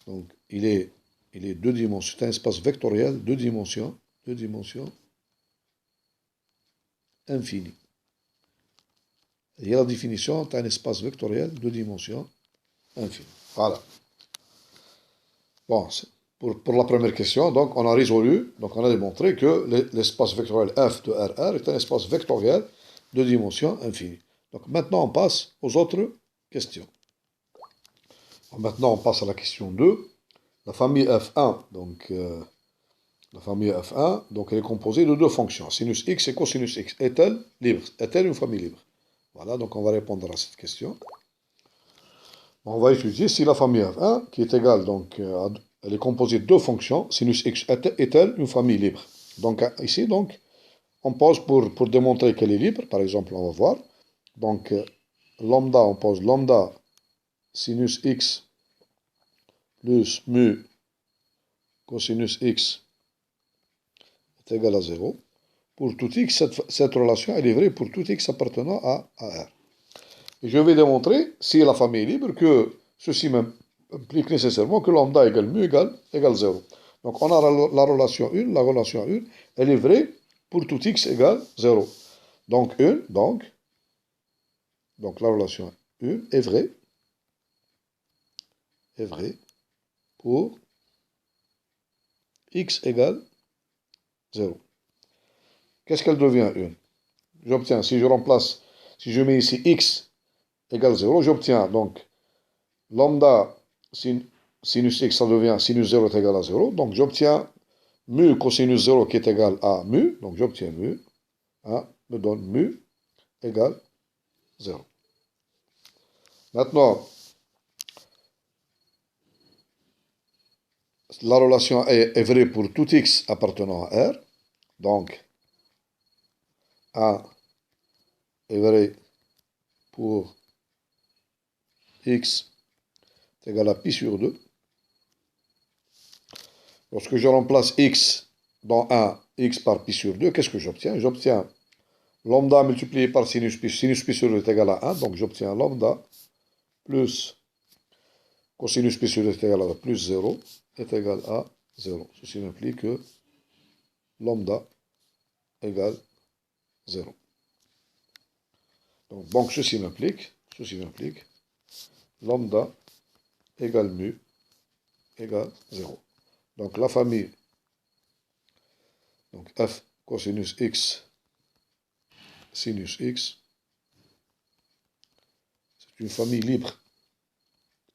S2: donc il est deux dimensions, c'est un espace vectoriel, deux dimensions infini. Il y a la définition d'un espace vectoriel, deux dimensions infini. Voilà. Bon, pour la première question, donc on a résolu, donc on a démontré que l'espace vectoriel f de RR est un espace vectoriel de dimension infinie. Donc maintenant on passe aux autres questions. Maintenant on passe à la question 2. La famille f1, donc elle est composée de deux fonctions, sinus x et cosinus x. Est-elle libre? Est-elle une famille libre? Voilà, donc on va répondre à cette question. On va étudier si la famille f1, qui est égale, donc, elle est composée de deux fonctions, sinus x est-elle une famille libre? Donc ici, donc, on pose pour démontrer qu'elle est libre, par exemple, on va voir. Donc, lambda, on pose lambda sinus x plus mu cosinus x est égal à 0. Pour tout x, cette relation, elle est vraie pour tout x appartenant à R. Et je vais démontrer, si la famille est libre, que ceci implique nécessairement que lambda égale mu égale 0. Donc on a la relation 1, elle est vraie pour tout x égale 0. Donc la relation 1 est vraie pour x égale 0. Qu'est-ce qu'elle devient 1? J'obtiens, si je mets ici x égale 0, j'obtiens donc lambda sinus x, ça devient sinus 0 est égal à 0. Donc j'obtiens mu cosinus 0 qui est égal à mu. Donc j'obtiens mu, me donne mu égale 0. Maintenant, la relation est vraie pour tout x appartenant à R. Donc, A est vrai pour x est égal à pi sur 2. Lorsque je remplace x dans 1, x par pi sur 2, qu'est-ce que j'obtiens? J'obtiens lambda multiplié par sinus pi sur 2 est égal à 1, donc j'obtiens lambda plus cosinus pi sur 2 est égal à plus 0 est égal à 0. Ceci implique que lambda égale 0. Donc ceci m'implique lambda égale mu égale 0. Donc la famille, donc f cosinus x sinus x, C'est une famille libre.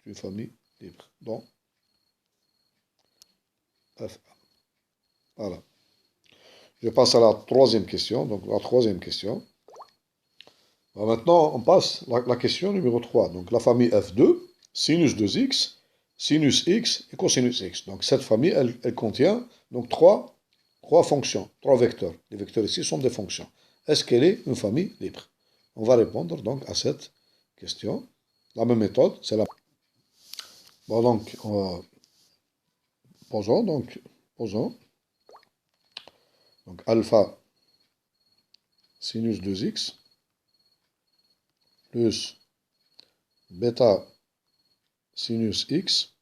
S2: C'est une famille libre. Donc, F. Voilà. Je passe à la troisième question. Donc, la troisième question. Alors maintenant, on passe à la question numéro 3. Donc, la famille F2, sinus 2x, sinus x et cosinus x. Donc, cette famille, elle contient donc trois fonctions, trois vecteurs. Les vecteurs ici sont des fonctions. Est-ce qu'elle est une famille libre? On va répondre donc à cette question. La même méthode, c'est la. Bon, donc, posons. Donc, alpha sinus 2x plus bêta sinus x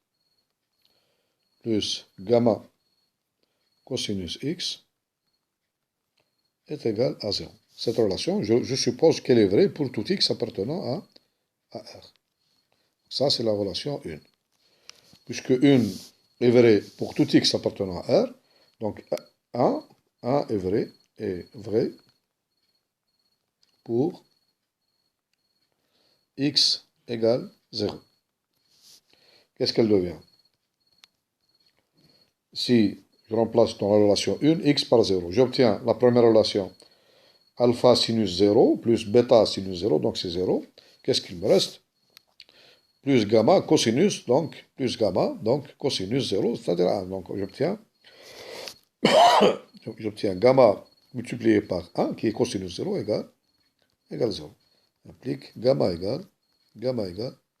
S2: plus gamma cosinus x est égal à 0. Cette relation, je suppose qu'elle est vraie pour tout x appartenant à R. Ça, c'est la relation 1. Puisque 1 est vraie pour tout x appartenant à R, donc 1 est vrai pour x égale 0. Qu'est-ce qu'elle devient? Si je remplace dans la relation 1, x par 0, j'obtiens la première relation alpha sinus 0 plus bêta sinus 0, donc c'est 0. Qu'est-ce qu'il me reste? Plus gamma cosinus, donc plus gamma, donc cosinus 0, c'est-à-dire 1. Donc j'obtiens gamma multiplié par 1, qui est cosinus 0, égale 0. Implique gamma égale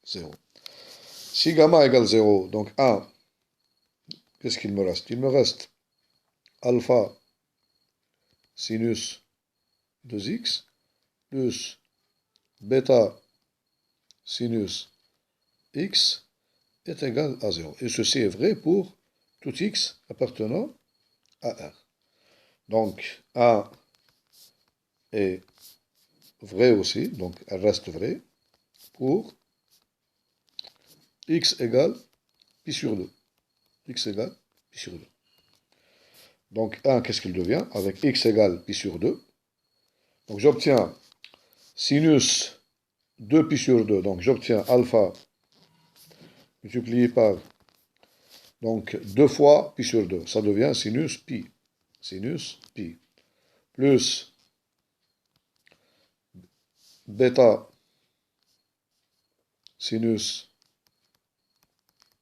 S2: 0. Si gamma égale 0, donc 1, qu'est-ce qu'il me reste? Il me reste alpha sinus 2x plus bêta sinus x est égal à 0. Et ceci est vrai pour tout x appartenant à R. Donc 1 est vrai aussi, donc elle reste vraie pour x égale pi sur 2. X égale pi sur 2. Donc 1, qu'est-ce qu'il devient? Avec x égale pi sur 2. Donc j'obtiens sinus 2 pi sur 2. Donc j'obtiens alpha multiplié par donc 2 fois pi sur 2. Ça devient sinus pi. Sinus pi. Plus bêta sinus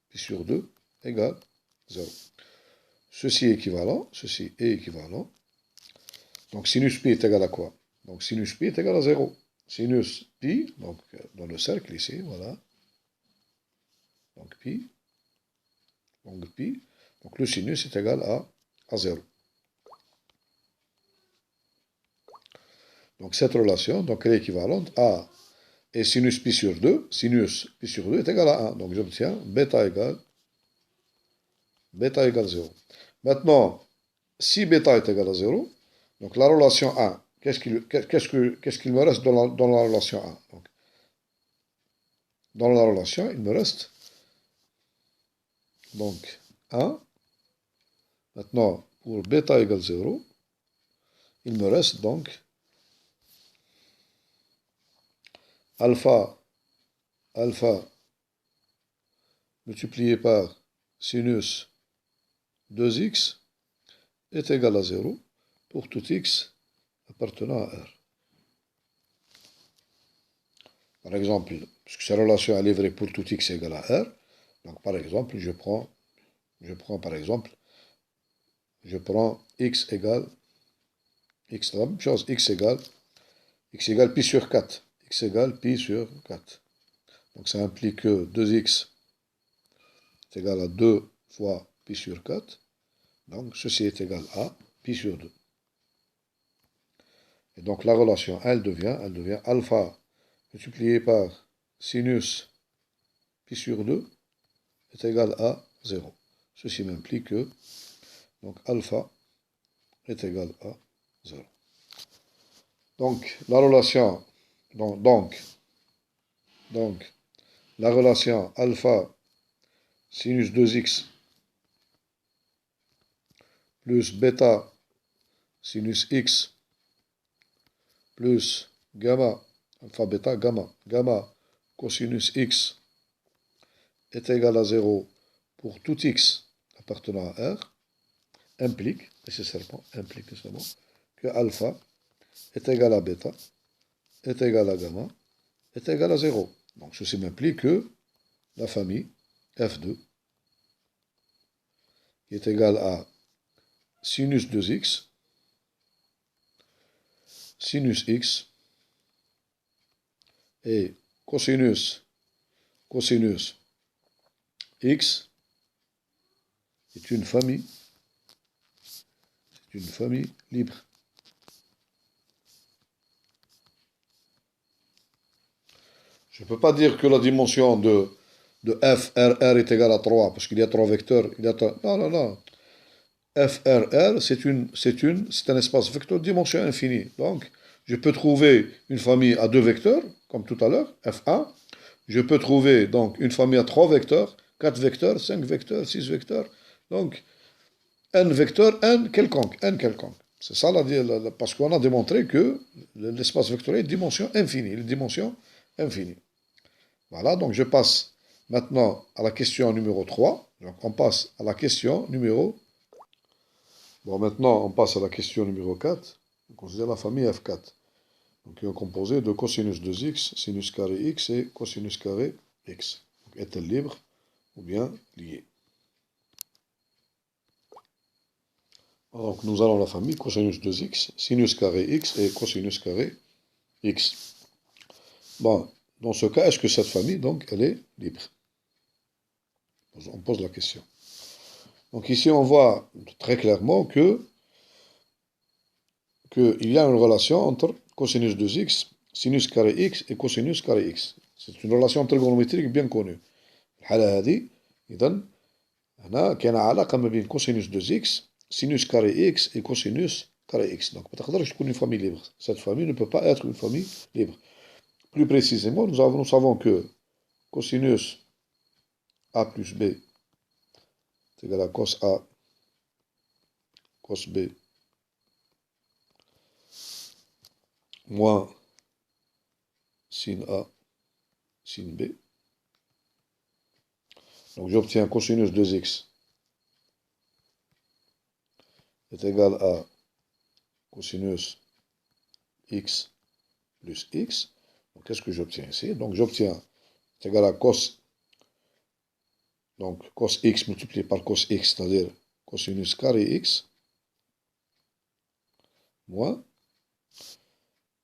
S2: pi sur 2 égale 0. Ceci est équivalent. Donc sinus pi est égal à quoi? Donc sinus pi est égal à 0. Sinus pi, donc dans le cercle ici, voilà. Donc pi. Donc le sinus est égal à 0. Donc cette relation, donc elle est équivalente à et sinus pi sur 2, sinus pi sur 2 est égal à 1. Donc j'obtiens bêta égale 0. Maintenant, si bêta est égal à 0, donc la relation 1, qu'est-ce qu'il me reste dans la relation 1? Donc, dans la relation, il me reste donc 1. Maintenant, pour bêta égale 0, il me reste donc alpha multiplié par sinus 2x est égal à 0 pour tout x appartenant à R. Par exemple, puisque cette relation elle est vraie pour tout x égal à R, donc par exemple, je prends x égale, x la même chose, x égale pi sur 4. X égale pi sur 4. Donc ça implique que 2x est égal à 2 fois pi sur 4. Donc ceci est égal à pi sur 2. Et donc la relation, elle devient alpha multiplié par sinus pi sur 2 est égal à 0. Ceci m'implique que donc alpha est égal à 0. Donc la relation, la relation alpha sinus 2x plus bêta sinus x plus gamma, alpha bêta gamma cosinus x est égal à 0 pour tout x appartenant à R implique nécessairement que alpha est égal à bêta est égal à gamma est égal à 0. Donc ceci m'implique que la famille F2 qui est égale à sinus 2x, sinus x et cosinus x est une famille libre. Je ne peux pas dire que la dimension de f, r, r est égale à 3, parce qu'il y a 3 vecteurs. Non. F, R, R, c'est un espace vecteur de dimension infinie. Donc, je peux trouver une famille à 2 vecteurs, comme tout à l'heure, F1. Je peux trouver donc une famille à 3 vecteurs, 4 vecteurs, 5 vecteurs, 6 vecteurs. Donc, n vecteur, n quelconque. C'est ça, parce qu'on a démontré que l'espace vectoriel est de dimension infinie. Voilà, donc je passe maintenant à la question numéro 3. Donc on passe à la question numéro... Bon, maintenant on passe à la question numéro 4. On considère la famille F4. Donc qui est composée de cosinus 2x, sinus carré x et cosinus carré x. Donc, est-elle libre ou bien liée? Donc nous allons la famille cosinus 2x, sinus carré x et cosinus carré x. Bon, dans ce cas, est-ce que cette famille, donc, elle est libre? On pose la question. Donc ici, on voit très clairement qu'il y a une relation entre cosinus 2x, sinus carré x et cosinus carré x. C'est une relation trigonométrique bien connue. الحالة هذه إذن هنا كاين علاقة ما بين cosinus 2x, sinus carré x et cosinus carré x. Donc ما تقدرش تكون une famille libre. Cette famille ne peut pas être une famille libre. Plus précisément, nous savons que cosinus A plus B est égal à cos A, cos B, moins sin A, sin B. Donc j'obtiens cosinus 2x est égal à cosinus x plus x. Donc qu'est-ce que j'obtiens ici? Donc j'obtiens, c'est égal à cos, donc cos x multiplié par cos x, c'est-à-dire cosinus carré x, moins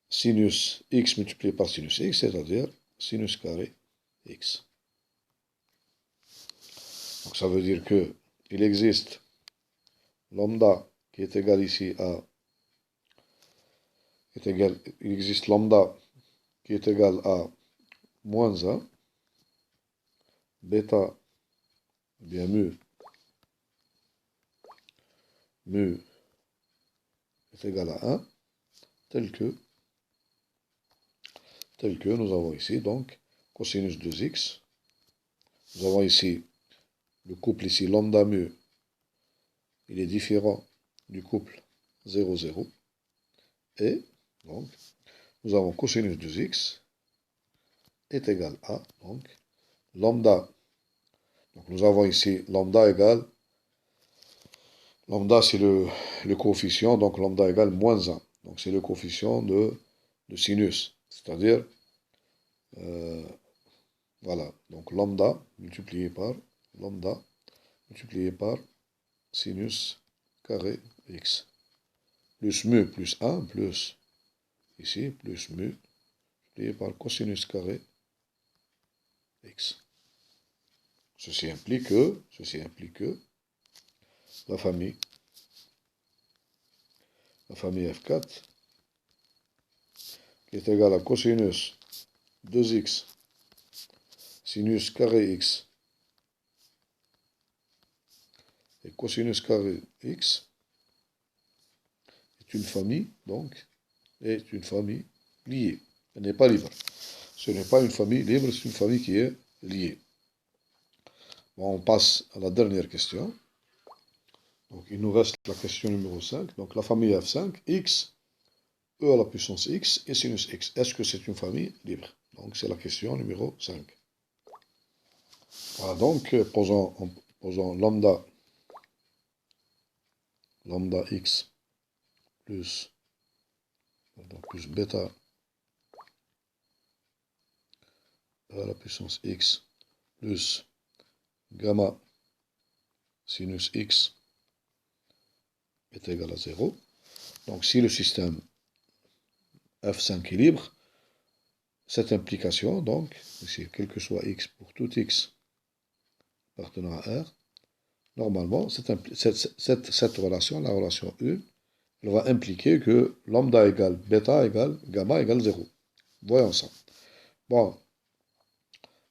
S2: sinus x multiplié par sinus x, c'est-à-dire sinus carré x. Donc ça veut dire que il existe lambda qui est égal ici à il existe lambda qui est égal à moins 1, bêta, bien mu est égal à 1, tel que nous avons ici donc cosinus 2x. Nous avons ici le couple ici, lambda mu, il est différent du couple 0, 0. Et donc, nous avons cosinus 2x est égal à, donc, lambda. Donc, nous avons ici lambda égale, lambda c'est le coefficient, donc lambda égale moins 1. Donc, c'est le coefficient de sinus, c'est-à-dire, voilà, donc lambda multiplié par sinus carré x, plus mu plus 1, plus ici, plus mu multiplié par cosinus carré x. Ceci implique que la famille F4 qui est égale à cosinus 2x sinus carré x et cosinus carré x est une famille, donc, est une famille liée. Elle n'est pas libre. Ce n'est pas une famille libre, c'est une famille qui est liée. Bon, on passe à la dernière question. Donc, il nous reste la question numéro 5. Donc, la famille F5, x, e à la puissance x et sinus x. Est-ce que c'est une famille libre? Donc c'est la question numéro 5. Voilà, donc posons lambda x plus bêta à la puissance x plus gamma sinus x est égal à 0. Donc si le système f s'équilibre, cette implication, donc, ici, quel que soit x pour tout x appartenant à R, normalement, cette relation, la relation U, elle va impliquer que lambda égale bêta égale gamma égale 0. Voyons ça. Bon,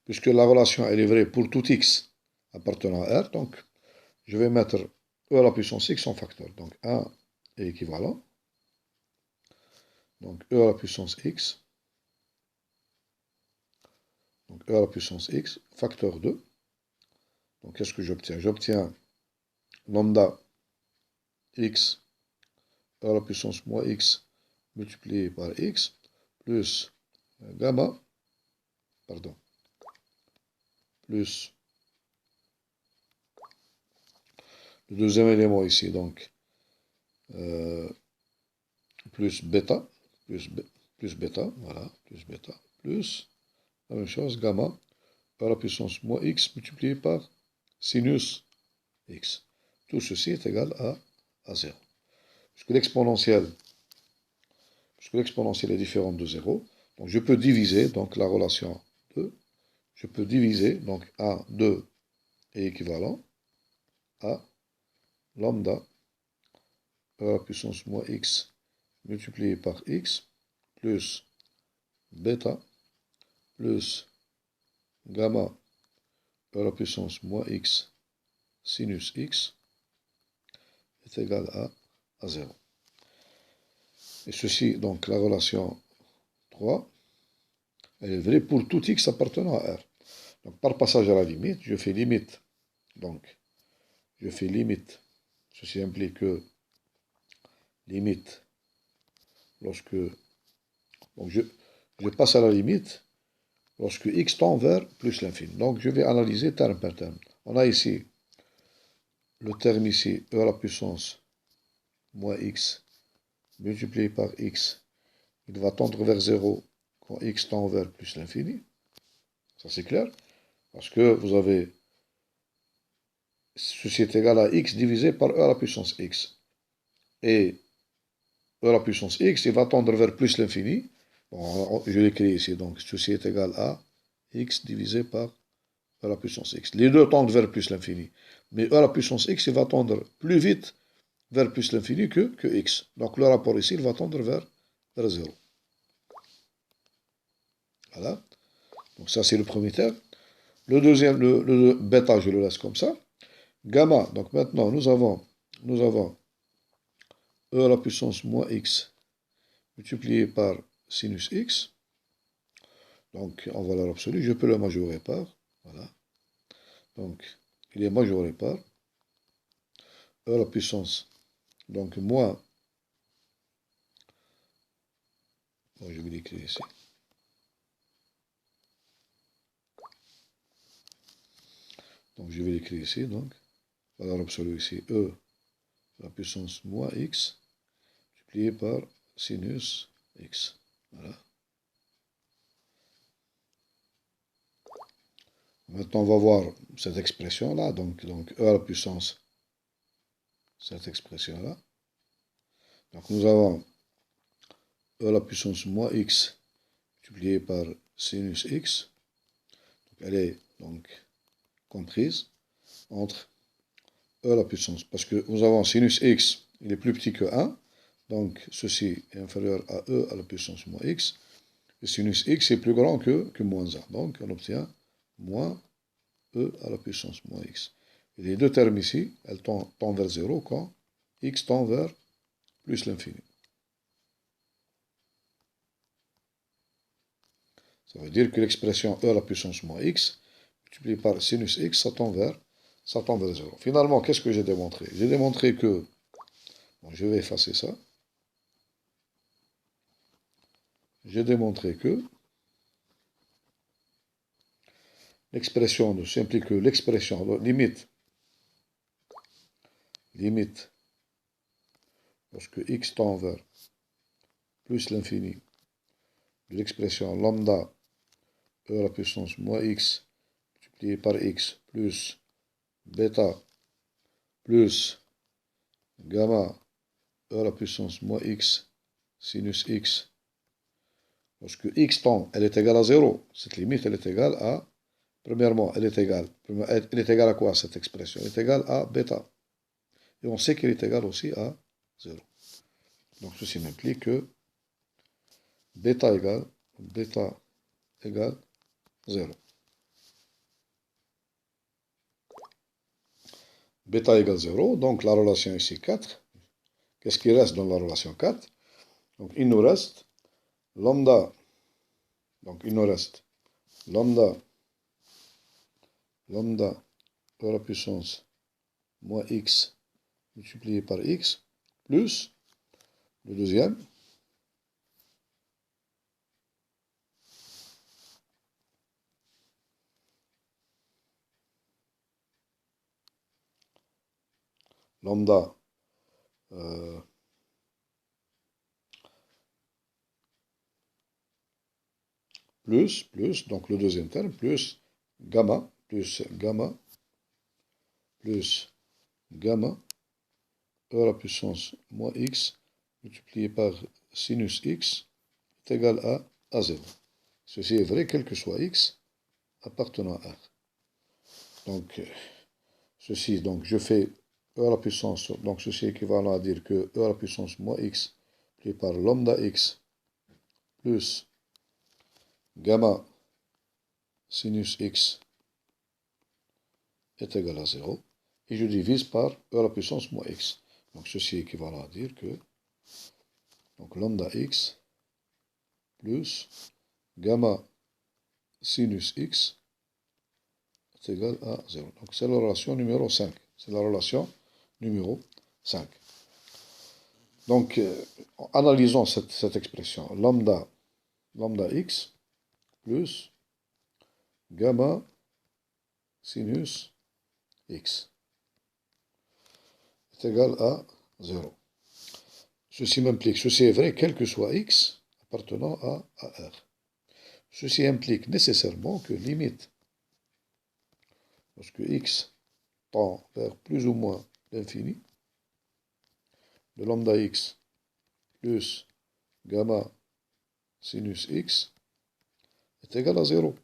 S2: puisque la relation elle est vraie pour tout x appartenant à R, donc je vais mettre E à la puissance x en facteur. Donc 1 est équivalent. Donc E à la puissance x. Donc E à la puissance x, facteur 2. Donc qu'est-ce que j'obtiens? J'obtiens lambda x E à la puissance moins x multiplié par x plus gamma, pardon, plus le deuxième élément ici, donc plus bêta, plus bêta, voilà, plus la même chose, gamma à la puissance moins x multiplié par sinus x. Tout ceci est égal à 0. Puisque l'exponentielle est différente de 0, donc je peux diviser donc la relation 2, je peux diviser donc 1, 2 est équivalent à lambda à la puissance moins x multiplié par x plus bêta plus gamma à la puissance moins x sinus x est égal à 0. Et ceci, donc la relation 3, elle est vraie pour tout x appartenant à R. Donc par passage à la limite, je fais limite. Donc je fais limite. Ceci implique que limite, lorsque donc je passe à la limite lorsque x tend vers plus l'infini. Donc je vais analyser terme par terme. On a ici le terme ici, e à la puissance moins x multiplié par x. Il va tendre vers 0 quand x tend vers plus l'infini. Ça c'est clair. Parce que vous avez ceci est égal à x divisé par e à la puissance x. Et e à la puissance x, il va tendre vers plus l'infini. Bon, je l'écris ici, donc ceci est égal à x divisé par e à la puissance x. Les deux tendent vers plus l'infini. Mais e à la puissance x, il va tendre plus vite vers plus l'infini que x. Donc le rapport ici, il va tendre vers 0. Voilà. Donc ça, c'est le premier terme. Le deuxième, le bêta, je le laisse comme ça. Gamma, donc maintenant, nous avons e à la puissance moins x multiplié par sinus x. Donc, en valeur absolue, je peux le majorer par, voilà. Donc, il est majoré par e à la puissance, donc moins, bon, je vais l'écrire ici. Donc, je vais l'écrire ici, donc, valeur absolue ici, e à la puissance moins x multiplié par sinus x. Voilà. Maintenant, on va voir cette expression-là, donc e à la puissance, cette expression-là. Donc, nous avons e à la puissance moins x multiplié par sinus x. Donc, elle est donc comprise entre e à la puissance, parce que nous avons sinus x, il est plus petit que 1, donc ceci est inférieur à e à la puissance moins x, et sinus x est plus grand que moins 1, donc on obtient moins e à la puissance moins x. Et les deux termes ici, elles tendent vers 0 quand x tend vers plus l'infini. Ça veut dire que l'expression e à la puissance moins x multiplié par sinus x, ça tend vers 0. Finalement, qu'est-ce que j'ai démontré? J'ai démontré que, bon, je vais effacer ça. J'ai démontré que l'expression, ceci implique que l'expression, limite, lorsque x tend vers plus l'infini, de l'expression lambda e à la puissance moins x multiplié par x plus bêta plus gamma e à la puissance moins x sinus x. Lorsque x tend, elle est égale à 0. Cette limite, elle est égale à, premièrement, elle est égale à quoi cette expression? Elle est égale à bêta. Et on sait qu'elle est égale aussi à 0. Donc ceci implique que bêta égale 0. Bêta égale 0, donc la relation ici 4. Qu'est-ce qui reste dans la relation 4? Donc il nous reste lambda, lambda e à la puissance moins x multiplié par x, plus le deuxième, lambda plus, donc le deuxième terme, plus gamma, plus gamma e à la puissance moins x multiplié par sinus x est égal à 0. Ceci est vrai quel que soit x appartenant à R. Donc, ceci, donc je fais e à la puissance, donc ceci est équivalent à dire que e à la puissance moins x multiplié par lambda x plus gamma sinus x est égal à 0. Et je divise par e à la puissance moins x. Donc ceci est équivalent à dire que donc lambda x plus gamma sinus x est égal à 0. Donc c'est la relation numéro 5. C'est la relation numéro 5. Donc analysons cette expression. Lambda x plus gamma sinus x est égal à 0. Ceci m'implique, ceci est vrai quel que soit x appartenant à R. Ceci implique nécessairement que limite, lorsque x tend vers plus ou moins l'infini, de lambda x plus gamma sinus x est égal à 0.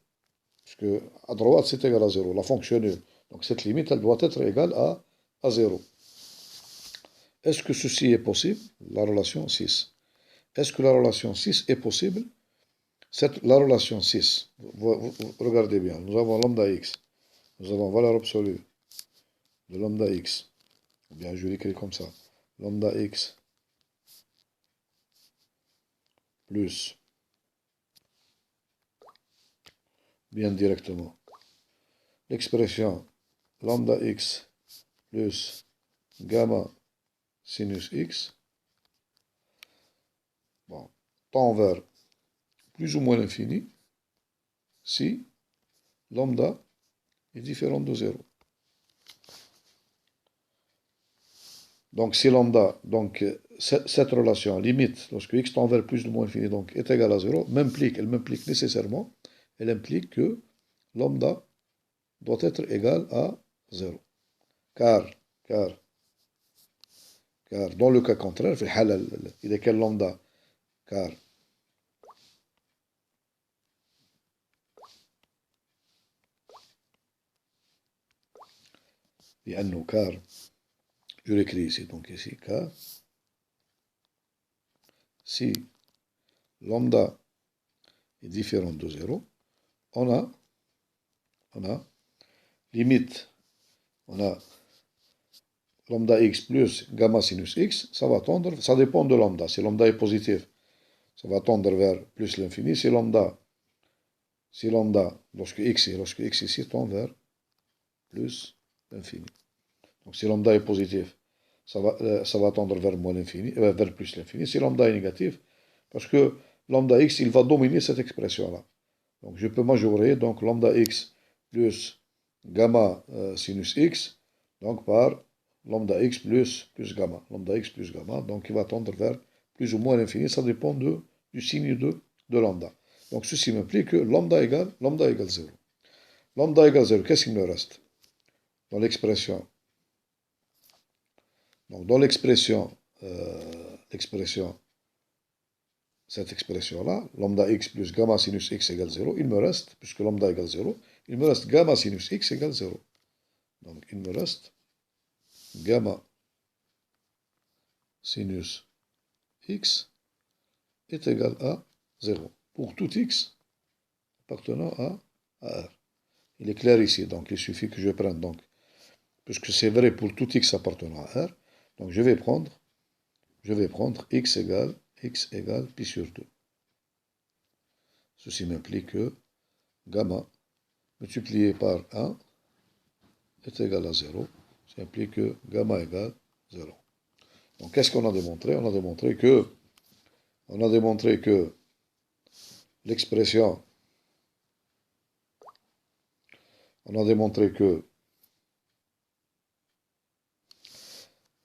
S2: Puisque à droite c'est égal à 0, la fonction nulle. Donc cette limite, elle doit être égale à 0. Est-ce que ceci est possible? La relation 6. Est-ce que la relation 6 est possible? La relation 6, regardez bien, nous avons lambda x, nous avons valeur absolue de lambda x, ou bien je l'écris comme ça, lambda x plus, bien directement, l'expression lambda x plus gamma sinus x, bon, tend vers plus ou moins l'infini si lambda est différent de 0. Donc si lambda, donc cette relation limite, lorsque x tend vers plus ou moins l'infini, donc est égal à 0, elle m'implique nécessairement, elle implique que lambda doit être égal à 0. Car dans le cas contraire, il est quel lambda? Car je l'écris ici, donc ici, car si lambda est différent de 0, on a limite, on a lambda x plus gamma sinus x, ça va tendre, ça dépend de lambda. Si lambda est positif, ça va tendre vers plus l'infini. Si lambda, lorsque x ici tend vers plus l'infini. Donc si lambda est positif, ça va tendre vers moins l'infini, vers plus l'infini. Si lambda est négatif, parce que lambda x, il va dominer cette expression-là. Donc je peux majorer, donc lambda x plus gamma sinus x, donc par lambda x plus gamma. Lambda x plus gamma, donc il va tendre vers plus ou moins l'infini, ça dépend du signe de lambda. Donc ceci m'implique que lambda égale 0. Lambda égale 0, qu'est-ce qu'il me reste dans l'expression? Donc dans l'expression, cette expression-là, lambda x plus gamma sinus x égale 0, il me reste, puisque lambda égale 0, il me reste gamma sinus x égale 0. Donc il me reste gamma sinus x est égal à 0. Pour tout x appartenant à R. Il est clair ici, donc il suffit que je prenne, donc, puisque c'est vrai pour tout x appartenant à R, donc je vais prendre x égale pi sur 2. Ceci m'implique que gamma multiplié par 1 est égal à 0. Ça implique que gamma égale 0. Donc qu'est-ce qu'on a démontré? On a démontré que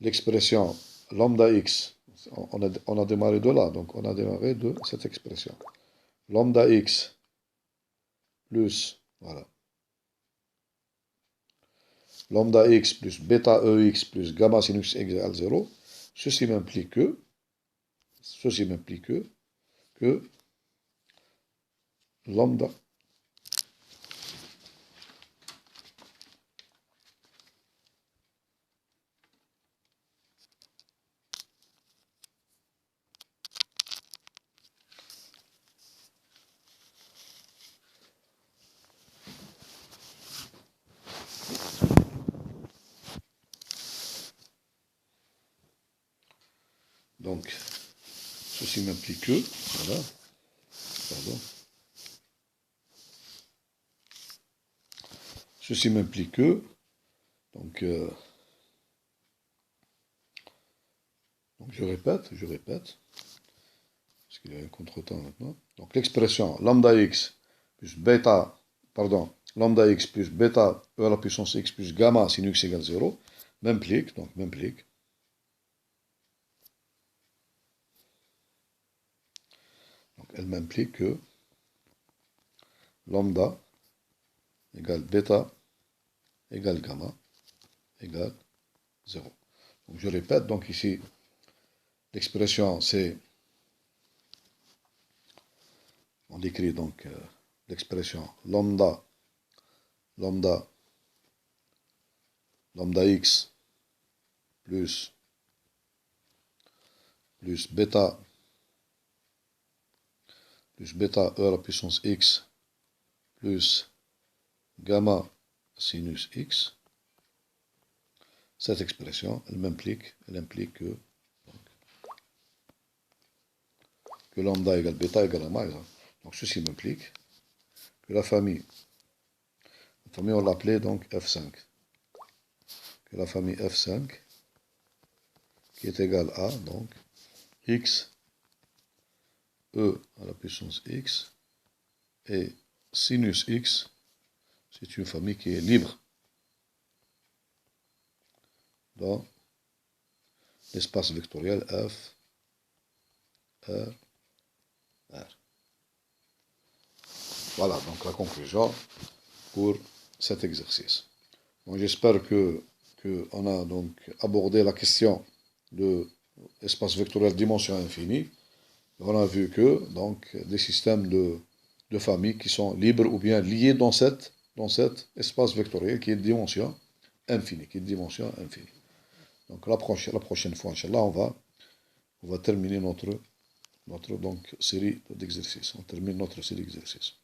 S2: l'expression, lambda x, on a démarré de là, donc on a démarré de cette expression. Lambda x plus, voilà, lambda x plus bêta ex plus gamma sinus x égale 0, ceci m'implique que lambda donc ceci m'implique que, voilà, pardon, ceci m'implique que, donc je répète, parce qu'il y a un contretemps maintenant. Donc l'expression lambda x plus bêta, lambda x plus bêta e à la puissance x plus gamma sin x égale 0 m'implique, donc elle m'implique que lambda égale bêta égale gamma égale 0. Donc je répète, donc ici, l'expression c'est, on écrit donc l'expression lambda x plus bêta e à la puissance x plus gamma sinus x. Cette expression, elle implique que lambda égale bêta égale gamma. Donc ceci m'implique que la famille on l'appelait donc F5. Que la famille F5 qui est égale à donc x e à la puissance x et sinus x, c'est une famille qui est libre dans l'espace vectoriel F, R, R. Voilà, donc la conclusion pour cet exercice. Donc j'espère qu'on a donc abordé la question de l'espace vectoriel dimension infinie. On a vu que donc des systèmes de familles qui sont libres ou bien liés dans cet espace vectoriel qui est de dimension infinie. Donc la prochaine fois, Inch'Allah, on va terminer notre donc, série d'exercices. On termine notre série d'exercices.